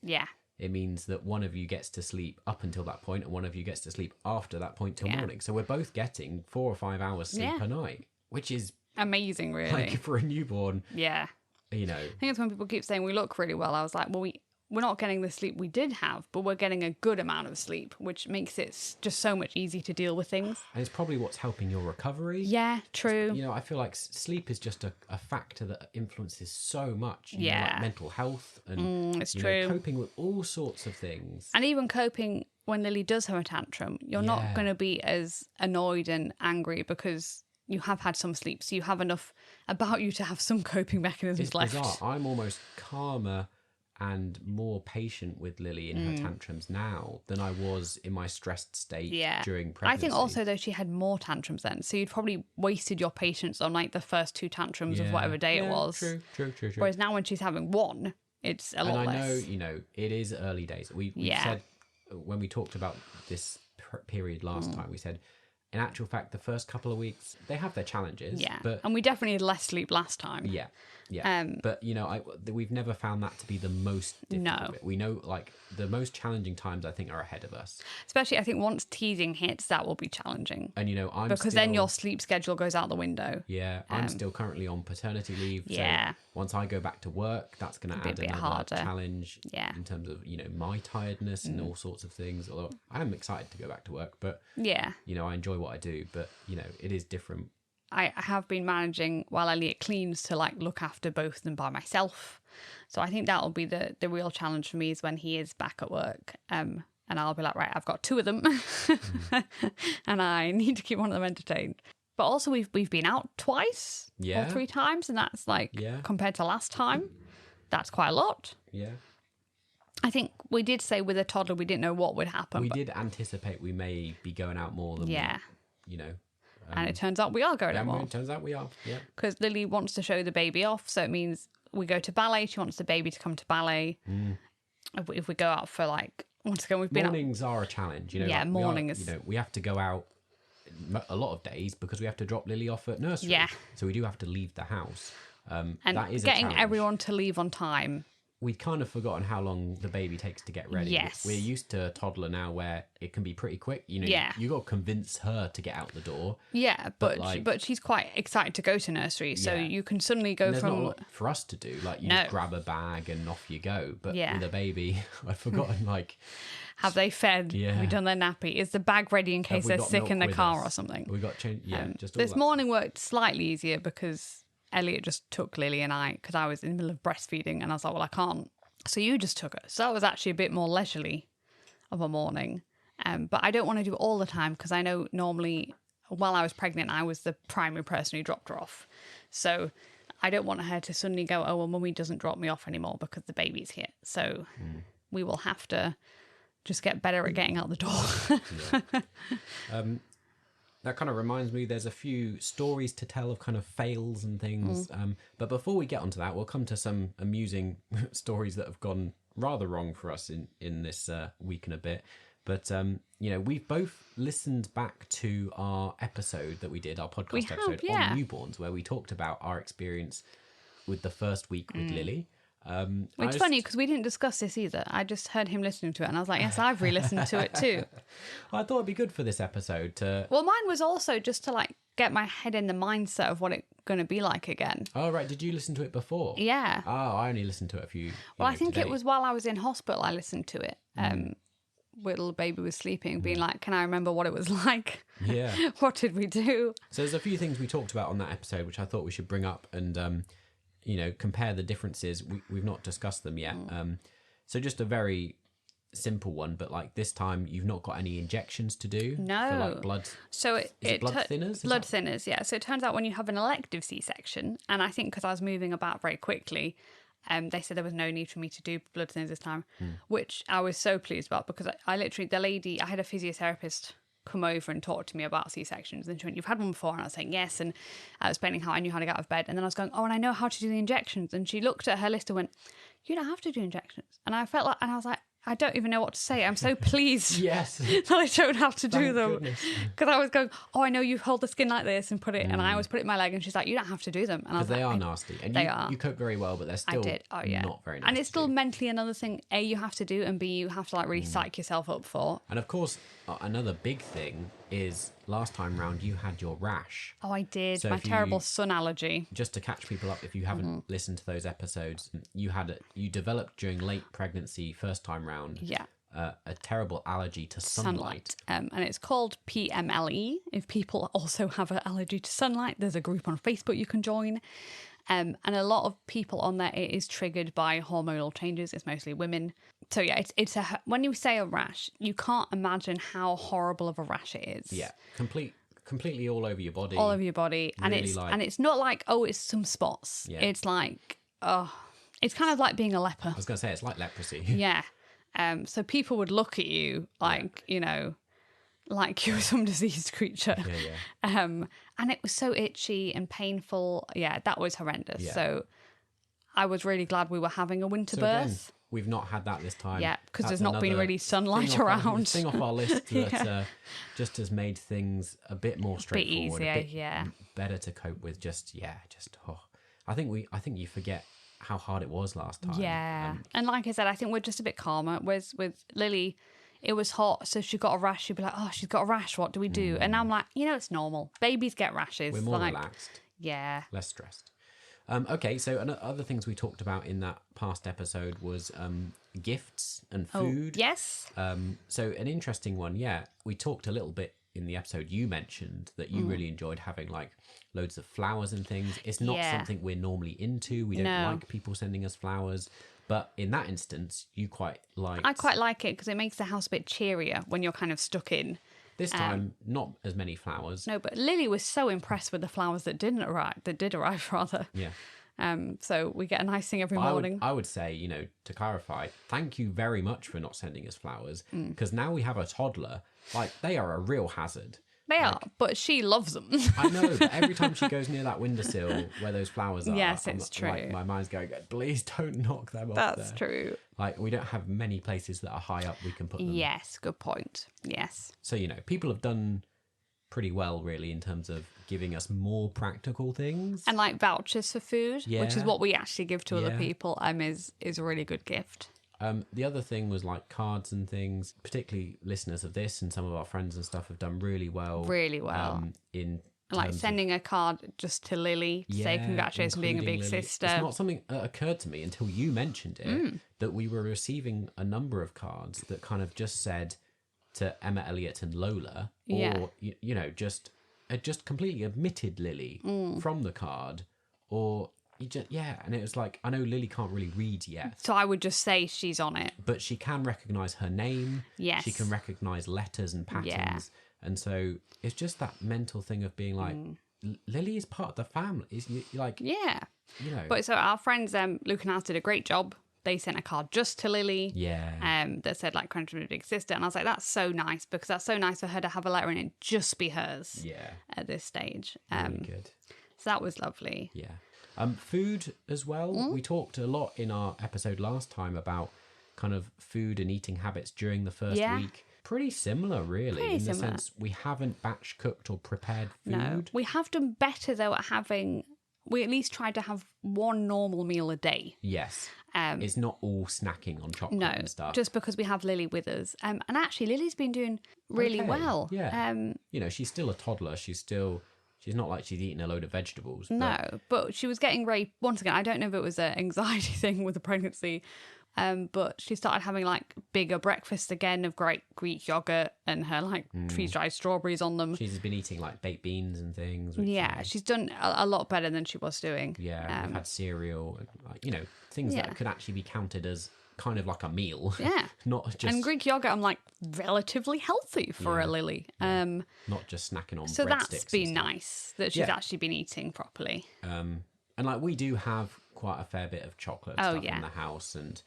it means that one of you gets to sleep up until that point and one of you gets to sleep after that point till morning. So we're both getting 4 or 5 hours sleep a night, which is amazing, really. like for a newborn. Yeah. You know. I think it's when people keep saying we look really well. I was like, well, we're not getting the sleep we did have, but we're getting a good amount of sleep, which makes it just so much easier to deal with things. And it's probably what's helping your recovery. Yeah, true. You know, I feel like sleep is just a factor that influences so much. You know, Yeah. like mental health and it's you true. know, coping with all sorts of things. And even coping when Lily does have a tantrum, you're not going to be as annoyed and angry because you have had some sleep. So you have enough about you to have some coping mechanisms left. Bizarre. I'm almost calmer and more patient with Lily in her tantrums now than I was in my stressed state during pregnancy. I think also, though, she had more tantrums then. So you'd probably wasted your patience on like the first 2 tantrums of whatever day it was. True. Whereas now when she's having one, it's a lot less. And I know, you know, it is early days. We said, when we talked about this period last time, we said, in actual fact, the first couple of weeks, they have their challenges. Yeah, but and we definitely had less sleep last time. Yeah. But, you know, we've never found that to be the most difficult bit. We know, like, the most challenging times, I think, are ahead of us. Especially, I think, once teething hits, that will be challenging. And, you know, Because then your sleep schedule goes out the window. Yeah, I'm still currently on paternity leave. Yeah. So once I go back to work, that's going to add another harder. challenge in terms of, you know, my tiredness and all sorts of things. Although I am excited to go back to work, but, you know, I enjoy what I do. But, you know, it is different. I have been managing while Elliot cleans to like look after both of them by myself. So I think that'll be the real challenge for me is when he is back at work. And I'll be like, right, I've got 2 of them and I need to keep one of them entertained. But also we've been out twice or 3 times, and that's like compared to last time, that's quite a lot. Yeah. I think we did say with a toddler we didn't know what would happen. We did anticipate we may be going out more than we, you know. And it turns out we are going out more. It turns out we are, Because Lily wants to show the baby off, so it means we go to ballet. She wants the baby to come to ballet. If we go out for like, once again, we've been mornings are a challenge, you know. Yeah, like morning is. You know, we have to go out a lot of days because we have to drop Lily off at nursery. Yeah. So we do have to leave the house. And that is getting a challenge. everyone to leave on time. We'd kind of forgotten how long the baby takes to get ready. Yes. We're used to a toddler now where it can be pretty quick. You know, you got to convince her to get out the door. Yeah, but she's quite excited to go to nursery, so you can suddenly go there's from. Not a lot for us to do. Like you just grab a bag and off you go. But with a baby, I've forgotten. Like, have they fed? Have we done their nappy? Is the bag ready in case they're sick in the car or something? We got changed. Yeah, just all this that. morning worked slightly easier because Elliot just took Lily and I because I was in the middle of breastfeeding, and I was like, well, I can't. So you just took her. So that was actually a bit more leisurely of a morning. But I don't want to do it all the time because I know normally while I was pregnant, I was the primary person who dropped her off. So I don't want her to suddenly go, oh, well, mummy doesn't drop me off anymore because the baby's here. So we will have to just get better at getting out the door. That kind of reminds me, there's a few stories to tell of kind of fails and things. But before we get onto that, we'll come to some amusing stories that have gone rather wrong for us in this week and a bit. But, you know, we've both listened back to our episode that we did, our podcast episode on newborns, where we talked about our experience with the first week with Lily. It's funny because we didn't discuss this either. I just heard him listening to it and I was like, yes, I've re-listened to it too. I thought it'd be good for this episode to... Well, mine was also just to like get my head in the mindset of what it's going to be like again. Oh, right. Did you listen to it before? Yeah. Oh, I only listened to it a few... Well, I think it was while I was in hospital I listened to it. Little baby was sleeping, being like, can I remember what it was like? Yeah. What did we do? So there's a few things we talked about on that episode which I thought we should bring up and... you know, compare the differences. We've not discussed them yet. So just a very simple one, but like this time you've not got any injections to do. No. For like blood. So it blood thinners? Blood thinners, yeah. So it turns out when you have an elective C-section, and I think because I was moving about very quickly, they said there was no need for me to do blood thinners this time, which I was so pleased about because I literally, the lady, I had a physiotherapist come over and talk to me about C-sections, and she went, you've had one before? And I was saying yes, and I was explaining how I knew how to get out of bed, and then I was going, oh, and I know how to do the injections, and she looked at her list and went, you don't have to do injections. And I felt like, and I was like, I don't even know what to say. I'm so pleased Yes. that I don't have to do Thank them. goodness. Because I was going, oh, I know you hold the skin like this and put it, and I always put it in my leg, and she's like, you don't have to do them. And I was Because they like, are nasty. And they you, are. you cook very well, but they're I still did. Oh, yeah. not very nice. And it's to still do. mentally another thing, A, you have to do, and B, you have to like really psych yourself up for. And of course, another big thing is last time round you had your rash. Oh, I did. So My if you- terrible sun allergy. Just to catch people up, if you haven't listened to those episodes, you developed during late pregnancy, first time round, Yeah. a terrible allergy to sunlight. And it's called PMLE. If people also have an allergy to sunlight, there's a group on Facebook you can join. And a lot of people on there, it is triggered by hormonal changes. It's mostly women. So yeah, when you say a rash, you can't imagine how horrible of a rash it is. Yeah, completely all over your body. All over your body. And Really and it's not like, oh, it's some spots. Yeah. It's like, oh, it's kind of like being a leper. I was going to say, it's like leprosy. Yeah. So people would look at you like, like you were some diseased creature. Yeah. And it was so itchy and painful. Yeah, that was horrendous. Yeah. So I was really glad we were having a winter Again, birth. we've not had that this time. Yeah, because That's there's not been another really sunlight thing off around. Thing off our list that just has made things a bit more straightforward, easier, a bit yeah. better to cope with. I think you forget how hard it was last time. Yeah. And like I said, I think we're just a bit calmer. Whereas with Lily, it was hot, so she got a rash. She'd be like, oh, she's got a rash. What do we do? And I'm like, it's normal. Babies get rashes. We're more like, relaxed, Yeah. less stressed. Okay, so other things we talked about in that past episode was gifts and food. Oh, yes. So an interesting one, yeah. We talked a little bit in the episode. You mentioned that you really enjoyed having like loads of flowers and things. It's not something we're normally into. We don't like people sending us flowers. But in that instance, you quite like. I quite like it because it makes the house a bit cheerier when you're kind of stuck in. This time, not as many flowers. No, but Lily was so impressed with the flowers that did arrive rather. Yeah. So we get a nice thing every morning. I would say, to clarify, thank you very much for not sending us flowers, because now we have a toddler. Like, they are a real hazard. They are, but she loves them. I know, but every time she goes near that windowsill where those flowers are, Yes, it's true. Like, my mind's going, please don't knock them off That's there. true. Like, we don't have many places that are high up we can put them. Yes, good point. Yes. So, people have done pretty well, really, in terms of giving us more practical things. And like vouchers for food, which is Yeah. what we actually give to other Yeah. people, is a really good gift. The other thing was like cards and things, particularly listeners of this and some of our friends and stuff have done really well. Really well. In Like terms of- sending a card just to Lily to say congratulations on being a big including Lily. sister. It's not something that occurred to me until you mentioned it, that we were receiving a number of cards that kind of just said to Emma, Elliot and Lola, or, Yeah. just completely omitted Lily from the card, or... and it was like, I know Lily can't really read yet, So I would just say she's on it. but she can recognise her name. Yes. She can recognise letters and patterns. Yeah. And so it's just that mental thing of being like, Lily is part of the family. Is like, Yeah. But So our friends, Luke and Alice, did a great job. They sent a card just to Lily. yeah. That said, like, congratulations on being a big sister. And I was like, that's so nice, because that's so nice for her to have a letter and it just be hers Yeah. at this stage. Really good. So that was lovely. Yeah. Food as well. We talked a lot in our episode last time about kind of food and eating habits during the first week. Pretty similar, really, Pretty in similar. the sense we haven't batch cooked or prepared food. No, we have done better though at we at least tried to have one normal meal a day. Yes. It's not all snacking on chocolate No, and stuff. just because we have Lily with us. And actually, Lily's been doing really Okay, well. Yeah. She's still a toddler. She's not like she's eating a load of vegetables. But No, but she was getting once again, I don't know if it was an anxiety thing with the pregnancy, but she started having like bigger breakfasts again of Greek yogurt and her like freeze-dried strawberries on them. she's been eating like baked beans and things. Which, Yeah, she's done a lot better than she was doing. Yeah, we've had cereal, and, like, things that could actually be counted as kind of like a meal. Yeah. Not just And Greek yogurt, I'm like, relatively healthy for a Lily. not just snacking on So breadsticks that's and been stuff. nice that she's Yeah. actually been eating properly. And like we do have quite a fair bit of chocolate Oh, stuff yeah. in the house, and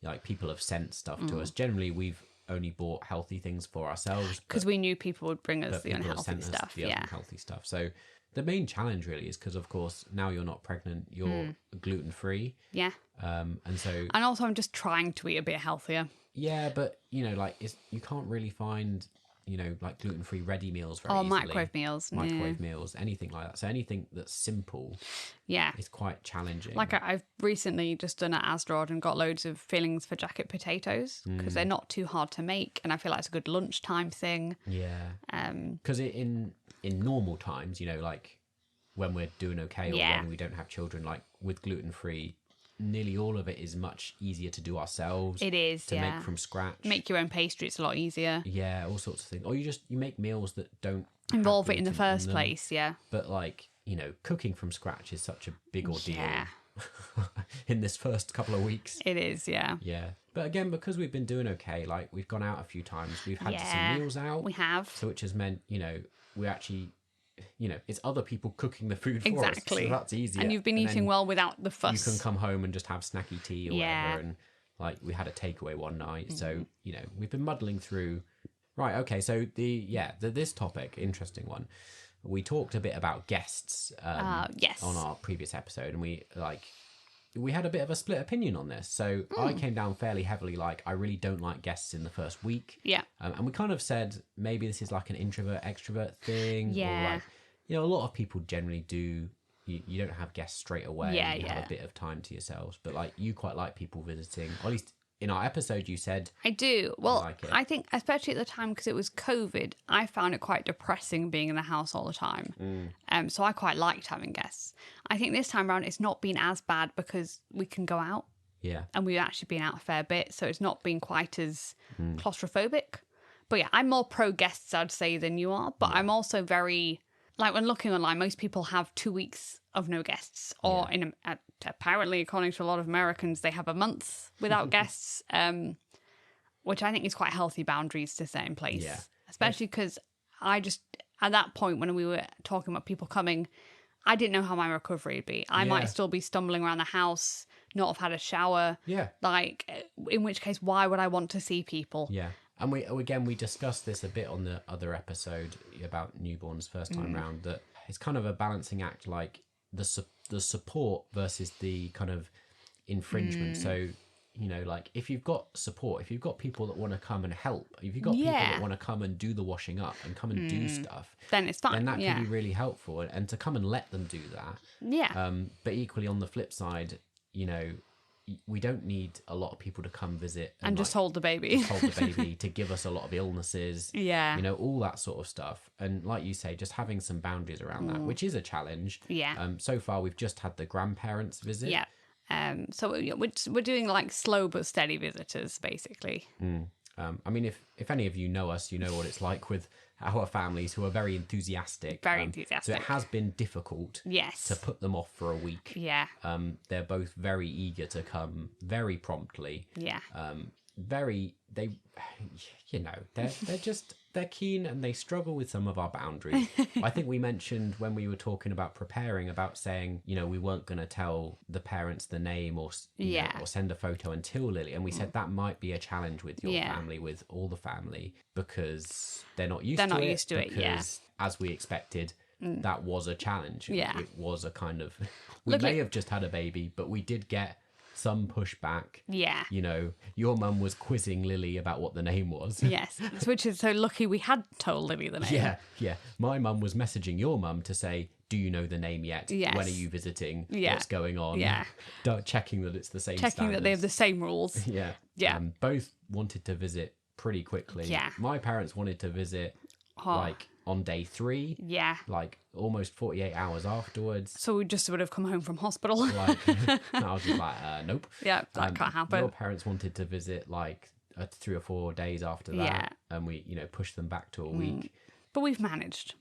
like people have sent stuff to us. Generally, we've only bought healthy things for ourselves Because we knew people would bring us but the people have unhealthy sent us stuff. the Yeah. unhealthy stuff. So The main challenge really is because, of course, now you're not pregnant, you're gluten-free. Yeah. And so... And also I'm just trying to eat a bit healthier. Yeah, but, you know, like, you can't really find, you know, like gluten-free ready meals very easily. Microwave meals. Microwave meals, anything like that. So anything that's simple is quite challenging. Like I've recently just done at Asda and got loads of fillings for jacket potatoes because they're not too hard to make, and I feel like it's a good lunchtime thing. Yeah. Because in normal times, you know, like when we're doing okay or when we don't have children, like with gluten-free, nearly all of it is much easier to do ourselves. It is, to make from scratch. Make your own pastry, it's a lot easier. Yeah, all sorts of things. Or you make meals that don't involve it in the first place. Yeah. But like, you know, cooking from scratch is such a big ordeal in this first couple of weeks. It is, yeah. Yeah. But again, because we've been doing okay, like we've gone out a few times, we've had some meals out. We have. So which has meant, you know, we actually, you know, it's other people cooking the food for us. So that's easier. And you've been eating well without the fuss. You can come home and just have snacky tea or whatever. And like we had a takeaway one night. So, you know, we've been muddling through. Right. Okay. So this topic, interesting one. We talked a bit about guests on our previous episode, and we had a bit of a split opinion on this. So I came down fairly heavily, like I really don't like guests in the first week. Yeah. And we kind of said maybe this is like an introvert extrovert thing. Yeah. Or like, you know, a lot of people generally do. You don't have guests straight away. Yeah, you have a bit of time to yourselves. But like you quite like people visiting. Or at least in our episode you said I do. Well, like it. I think especially at the time because it was COVID, I found it quite depressing being in the house all the time. So I quite liked having guests. I think this time around it's not been as bad because we can go out. Yeah. And we've actually been out a fair bit, so it's not been quite as claustrophobic. But yeah, I'm more pro guests, I'd say, than you are. But I'm also very, like when looking online, most people have 2 weeks of no guests, or apparently, according to a lot of Americans, they have a month without guests, which I think is quite healthy boundaries to set in place. Yeah. Especially because I just, at that point when we were talking about people coming, I didn't know how my recovery would be. I might still be stumbling around the house, not have had a shower. Yeah. Like, in which case, why would I want to see people? Yeah. And we discussed this a bit on the other episode about newborns first time round, that it's kind of a balancing act, like the support versus the kind of infringement. So, you know, like if you've got support, if you've got people that want to come and help, if you've got people that want to come and do the washing up and come and do stuff, then it's fine. Then that can be really helpful, and to come and let them do that. Yeah. But equally on the flip side, you know, we don't need a lot of people to come visit and just hold the baby. To give us a lot of illnesses. Yeah. You know, all that sort of stuff. And like you say, just having some boundaries around that, which is a challenge. Yeah. So far, we've just had the grandparents visit. Yeah. So we're doing like slow but steady visitors, basically. I mean, if any of you know us, you know what it's like with our families who are very enthusiastic. Very enthusiastic. So it has been difficult to put them off for a week. Yeah. They're both very eager to come very promptly. Yeah. They're keen, and they struggle with some of our boundaries. I think we mentioned when we were talking about preparing, about saying, you know, we weren't going to tell the parents the name or send a photo until Lily. And we said that might be a challenge with your family, with all the family, because they're not used to it. Because as we expected, that was a challenge. Yeah. It was a kind of, we may have just had a baby, but we did get some pushback. Yeah. You know, your mum was quizzing Lily about what the name was. Yes. Which is so lucky we had told Lily the name. Yeah. My mum was messaging your mum to say, do you know the name yet? Yes. When are you visiting? Yeah. What's going on? Yeah. Checking that it's the same Checking standards. that they have the same rules. Yeah. Yeah. Both wanted to visit pretty quickly. Yeah. My parents wanted to visit like on day 3. Yeah. Like almost 48 hours afterwards. So we just would have come home from hospital. Like, I was just like, nope. Yeah, that can't happen. Your parents wanted to visit like 3 or 4 days after that. Yeah. And we, you know, pushed them back to a week. But we've managed.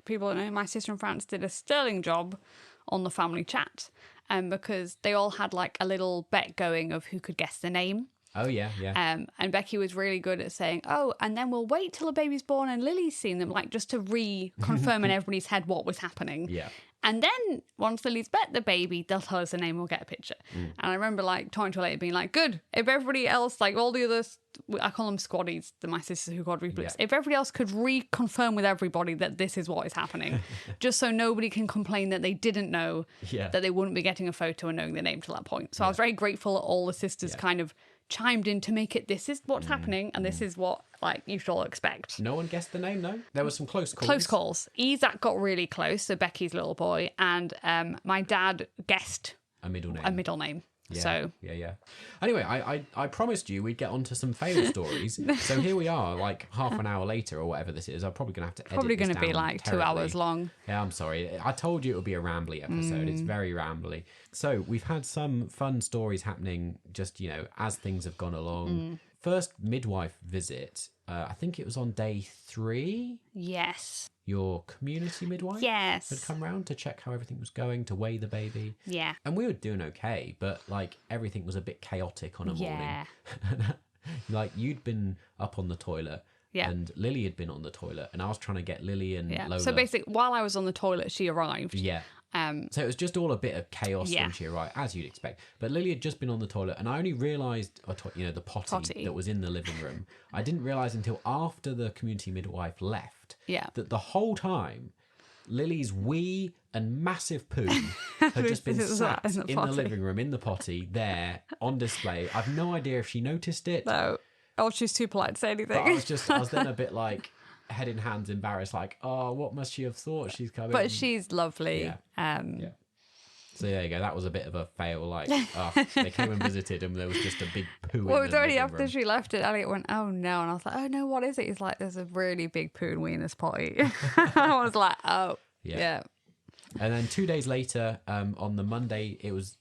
People know my sister in France did a sterling job on the family chat, because they all had like a little bet going of who could guess the name. Oh, yeah. And Becky was really good at saying, oh, and then we'll wait till the baby's born and Lily's seen them, like just to reconfirm in everybody's head what was happening. Yeah. And then once Lily's met the baby, they'll tell us the name, we'll get a picture. And I remember like talking to her later being like, good, if everybody else, like all the others, I call them squaddies, my sisters who quadruplets, if everybody else could reconfirm with everybody that this is what is happening, just so nobody can complain that they didn't know, that they wouldn't be getting a photo and knowing their name till that point. So I was very grateful that all the sisters kind of chimed in to make it, this is what's happening and this is what like you should all expect. No one guessed the name though. There were some close calls. Close calls. Isaac got really close, so Becky's little boy, and my dad guessed a middle name. Yeah, so yeah. Anyway, I promised you we'd get onto some fail stories. So here we are, like half an hour later or whatever this is. I'm probably gonna have to edit probably this going to be down like terribly. 2 hours long. Yeah, I'm sorry. I told you it would be a rambly episode. It's very rambly. So we've had some fun stories happening just, as things have gone along. First midwife visit, I think it was on day 3. Yes. Your community midwife had come round to check how everything was going, to weigh the baby. Yeah. And we were doing okay, but like everything was a bit chaotic on a morning. Like you'd been up on the toilet. Yeah. And Lily had been on the toilet, and I was trying to get Lily and Lola. So basically, while I was on the toilet, she arrived. Yeah. So it was just all a bit of chaos when she arrived, as you'd expect. But Lily had just been on the toilet, and I only realised, the potty that was in the living room. I didn't realise until after the community midwife left that the whole time, Lily's wee and massive poo had just been sat in the living room, in the potty, there, on display. I've no idea if she noticed it. No. Oh, she's too polite to say anything. But I was then a bit like, head in hands, embarrassed, like, oh, what must she have thought? She's coming. But she's lovely. Yeah. So there you go. That was a bit of a fail. Like, they came and visited, and there was just a big poo. Well, it was already after room. She left it. Elliot went, "Oh no," and I was like, "Oh no, what is it?" He's like, "There's a really big poo and wee in this potty." I was like, "Oh, yeah." And then 2 days later, on the Monday, it was.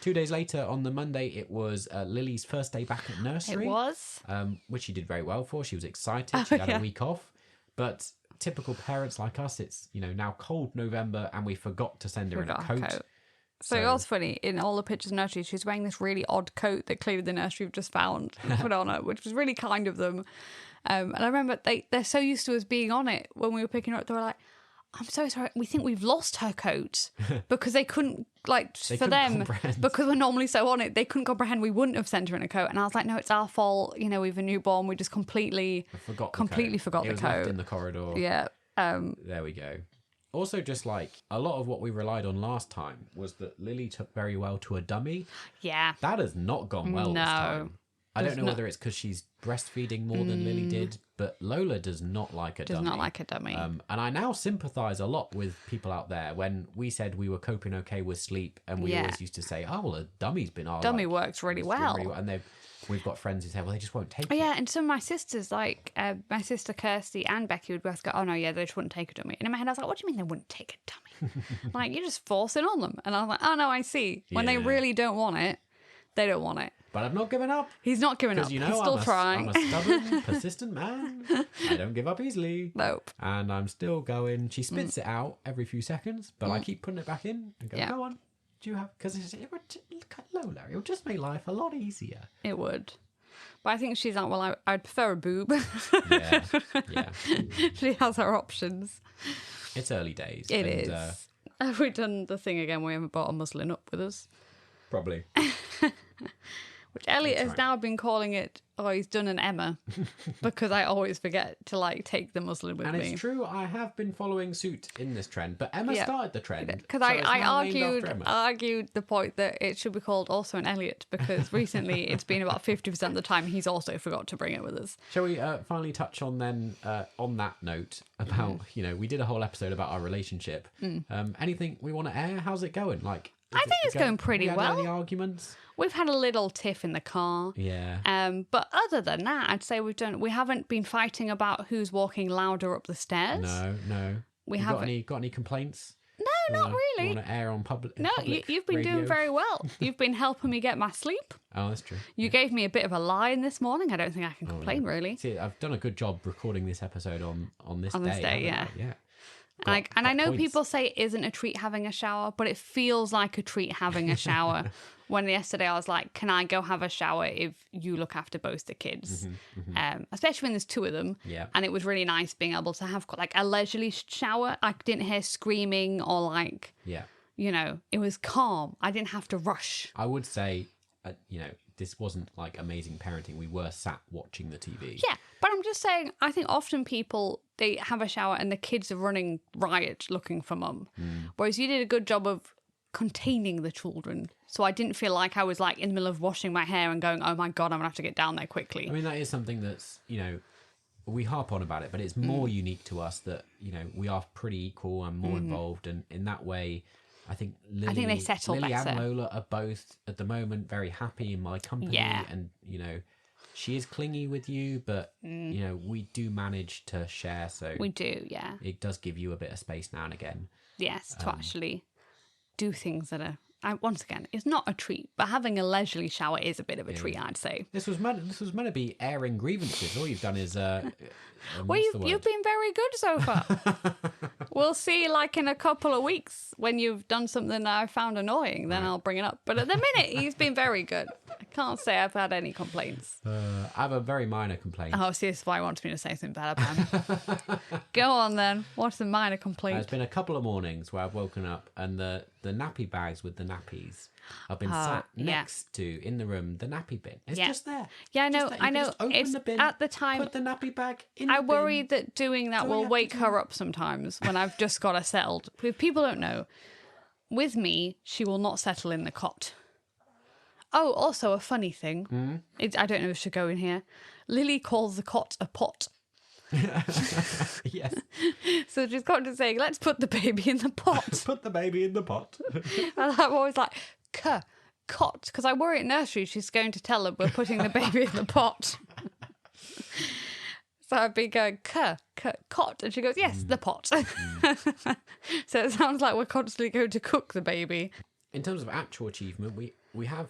2 days later, on the Monday, it was Lily's first day back at nursery. It was. Which she did very well for. She was excited. She had a week off. But typical parents like us, it's, now cold November, and we forgot to send her in a coat. So it was funny. In all the pictures of nursery, she was wearing this really odd coat that clearly the nursery have just found and put on her, which was really kind of them. And I remember they're so used to us being on it when we were picking her up. They were like, I'm so sorry, we think we've lost her coat, because they couldn't, because we're normally so on it, they couldn't comprehend we wouldn't have sent her in a coat. And I was like, no, it's our fault. We've a newborn. We just completely forgot the coat. It was left in the corridor. Yeah. There we go. Also, just like a lot of what we relied on last time was that Lily took very well to a dummy. Yeah. That has not gone well this time. I don't know whether it's because she's breastfeeding more than Lily did, but Lola does not like a dummy. Does not like a dummy. And I now sympathise a lot with people out there when we said we were coping okay with sleep, and we always used to say, oh, well, a dummy's been our dummy works really well. And we've got friends who say, well, they just won't take it. Yeah, and some of my sisters, like my sister Kirsty and Becky, would both go, oh, no, yeah, they just wouldn't take a dummy. And in my head, I was like, what do you mean they wouldn't take a dummy? Like, you're just forcing on them. And I was like, oh, no, I see. When they really don't want it, they don't want it. But I've not given up. He's not giving up. He's still trying. I'm a stubborn, persistent man. I don't give up easily. Nope. And I'm still going. She spits it out every few seconds, but I keep putting it back in and go, go on. Do you have... Because look at Lola. It would just make life a lot easier. It would. But I think she's like, well, I'd prefer a boob. Yeah. She has her options. It's early days. It is. Have we done the thing again where we haven't brought a muslin up with us? Probably. Which Elliot has now been calling it, he's done an Emma, because I always forget to take the muslin with me. And it's true, I have been following suit in this trend, but Emma started the trend. Because I argued the point that it should be called Also an Elliot, because recently it's been about 50% of the time he's also forgot to bring it with us. Shall we finally touch on then, on that note, about, we did a whole episode about our relationship. Anything we want to air? How's it going? I think it's going pretty well. Any arguments? We've had a little tiff in the car. Yeah. But other than that, I'd say we haven't been fighting about who's walking louder up the stairs. No. We haven't. Got any complaints? No, not really. You want to air on public? No, you've been doing very well. You've been helping me get my sleep. Oh, that's true. You gave me a bit of a lie-in this morning. I don't think I can complain, really. See, I've done a good job recording this episode on this day. On this day, yeah. Yeah. And I know people say it isn't a treat having a shower, but it feels like a treat having a shower. When yesterday I was like, can I go have a shower if you look after both the kids? Especially when there's two of them. Yeah. And it was really nice being able to have like a leisurely shower. I didn't hear screaming or like, it was calm. I didn't have to rush. I would say, this wasn't like amazing parenting. We were sat watching the TV. Yeah, but I'm just saying, I think often people, they have a shower and the kids are running riot looking for mum. Whereas you did a good job of containing the children. So I didn't feel like I was like in the middle of washing my hair and going, oh my God, I'm going to have to get down there quickly. I mean, that is something that's, we harp on about it, but it's more unique to us that, we are pretty equal and more involved. And in that way, I think they settle Lily better. and Lola are both, at the moment, very happy in my company. Yeah. And, she is clingy with you, but, we do manage to share. So we do, yeah. It does give you a bit of space now and again. Yes, to actually do things that are... once again, it's not a treat, but having a leisurely shower is a bit of a treat, I'd say. This was meant to be airing grievances. All you've done is... well, you've been very good so far. We'll see, like, in a couple of weeks, when you've done something that I found annoying, then I'll bring it up. But at the minute, he's been very good. I can't say I've had any complaints. I have a very minor complaint. Oh, see, this is why he wants me to say something bad about him. Go on, then. What's the minor complaint? It's been a couple of mornings where I've woken up and the nappy bags with the nappies have been sat next to, in the room, the nappy bin. It's just there. Yeah, I know. Just open It's the bin, at the time. put the nappy bag in the I bin. worry that doing that will wake her up sometimes when I've just got her settled. If people don't know, with me, she will not settle in the cot. Oh, also a funny thing. I don't know if it should go in here. Lily calls the cot a pot. Yes. So she's got to say, let's put the baby in the pot. Put the baby in the pot. And I'm always like, cot. Because I worry at nursery she's going to tell her we're putting the baby in the pot. So I'd be going, cot. And she goes, yes, the pot. So it sounds like we're constantly going to cook the baby. In terms of actual achievement, we have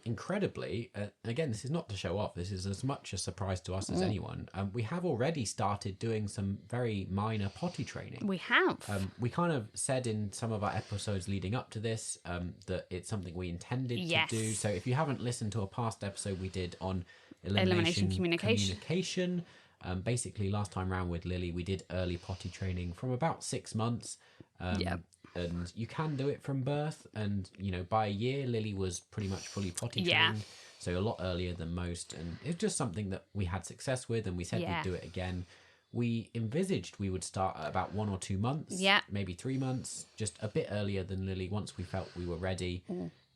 incredibly, again, this is not to show off, this is as much a surprise to us as anyone, we have already started doing some very minor potty training. We have. We kind of said in some of our episodes leading up to this that it's something we intended to do. So if you haven't listened to a past episode we did on elimination communication, basically last time round with Lily, we did early potty training from about 6 months. And you can do it from birth. And, by a year, Lily was pretty much fully potty trained. So a lot earlier than most. And it's just something that we had success with and we said we'd do it again. We envisaged we would start at about 1 or 2 months, maybe 3 months, just a bit earlier than Lily once we felt we were ready.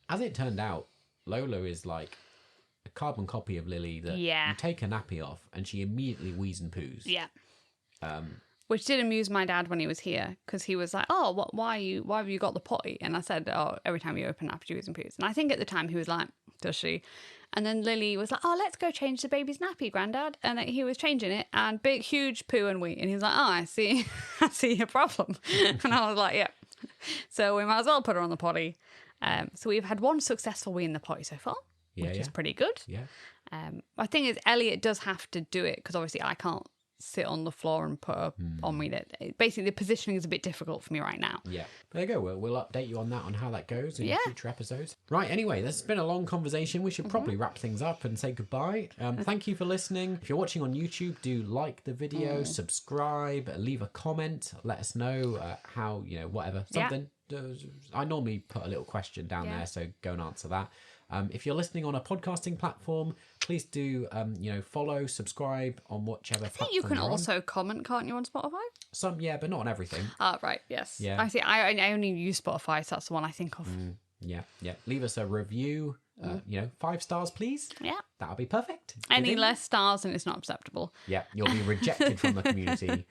As it turned out, Lola is like a carbon copy of Lily that you take a nappy off and she immediately wheezes and poos. Yeah. Which did amuse my dad when he was here, because he was like, oh, why have you got the potty? And I said, oh, every time you open up, she wheezes and poos. And I think at the time he was like, does she? And then Lily was like, oh, let's go change the baby's nappy, Grandad. And he was changing it, and big, huge poo and wee. And he was like, oh, I see your problem. And I was like, yeah. So we might as well put her on the potty. So we've had one successful wee in the potty so far, which is pretty good. Yeah. I think is Elliot does have to do it, because obviously I can't sit on the floor and put her on me. Basically, the positioning is a bit difficult for me right now. Yeah. There you go. We'll update you on that, on how that goes in future episodes. Right, anyway, this has been a long conversation. We should probably wrap things up and say goodbye. Thank you for listening. If you're watching on YouTube, do like the video, subscribe, leave a comment, let us know how, whatever, something. I normally put a little question down there, so go and answer that. If you're listening on a podcasting platform, please do, follow, subscribe on whichever platform. I think you can also comment, can't you, on Spotify? Some, but not on everything. Oh, right, yes. Yeah. I see. I only use Spotify, so that's the one I think of. Yeah. Leave us a review, 5 stars, please. Yeah. That'll be perfect. Any less stars and it's not acceptable. Yeah, you'll be rejected from the community.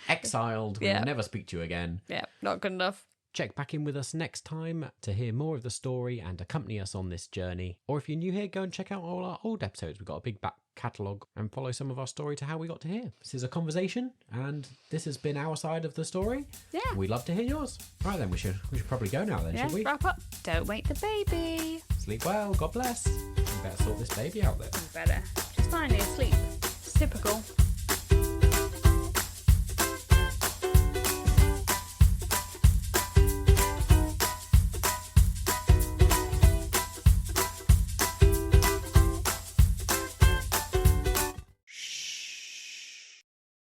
Exiled. We will never speak to you again. Yeah, not good enough. Check back in with us next time to hear more of the story and accompany us on this journey. Or if you're new here, go and check out all our old episodes. We've got a big back catalogue and follow some of our story to how we got to here. This is a conversation and this has been our side of the story. Yeah. We'd love to hear yours. Right then, we should probably go now then, should we? Wrap up. Don't wake the baby. Sleep well. God bless. We better sort this baby out then. Better. Just finally asleep. It's typical.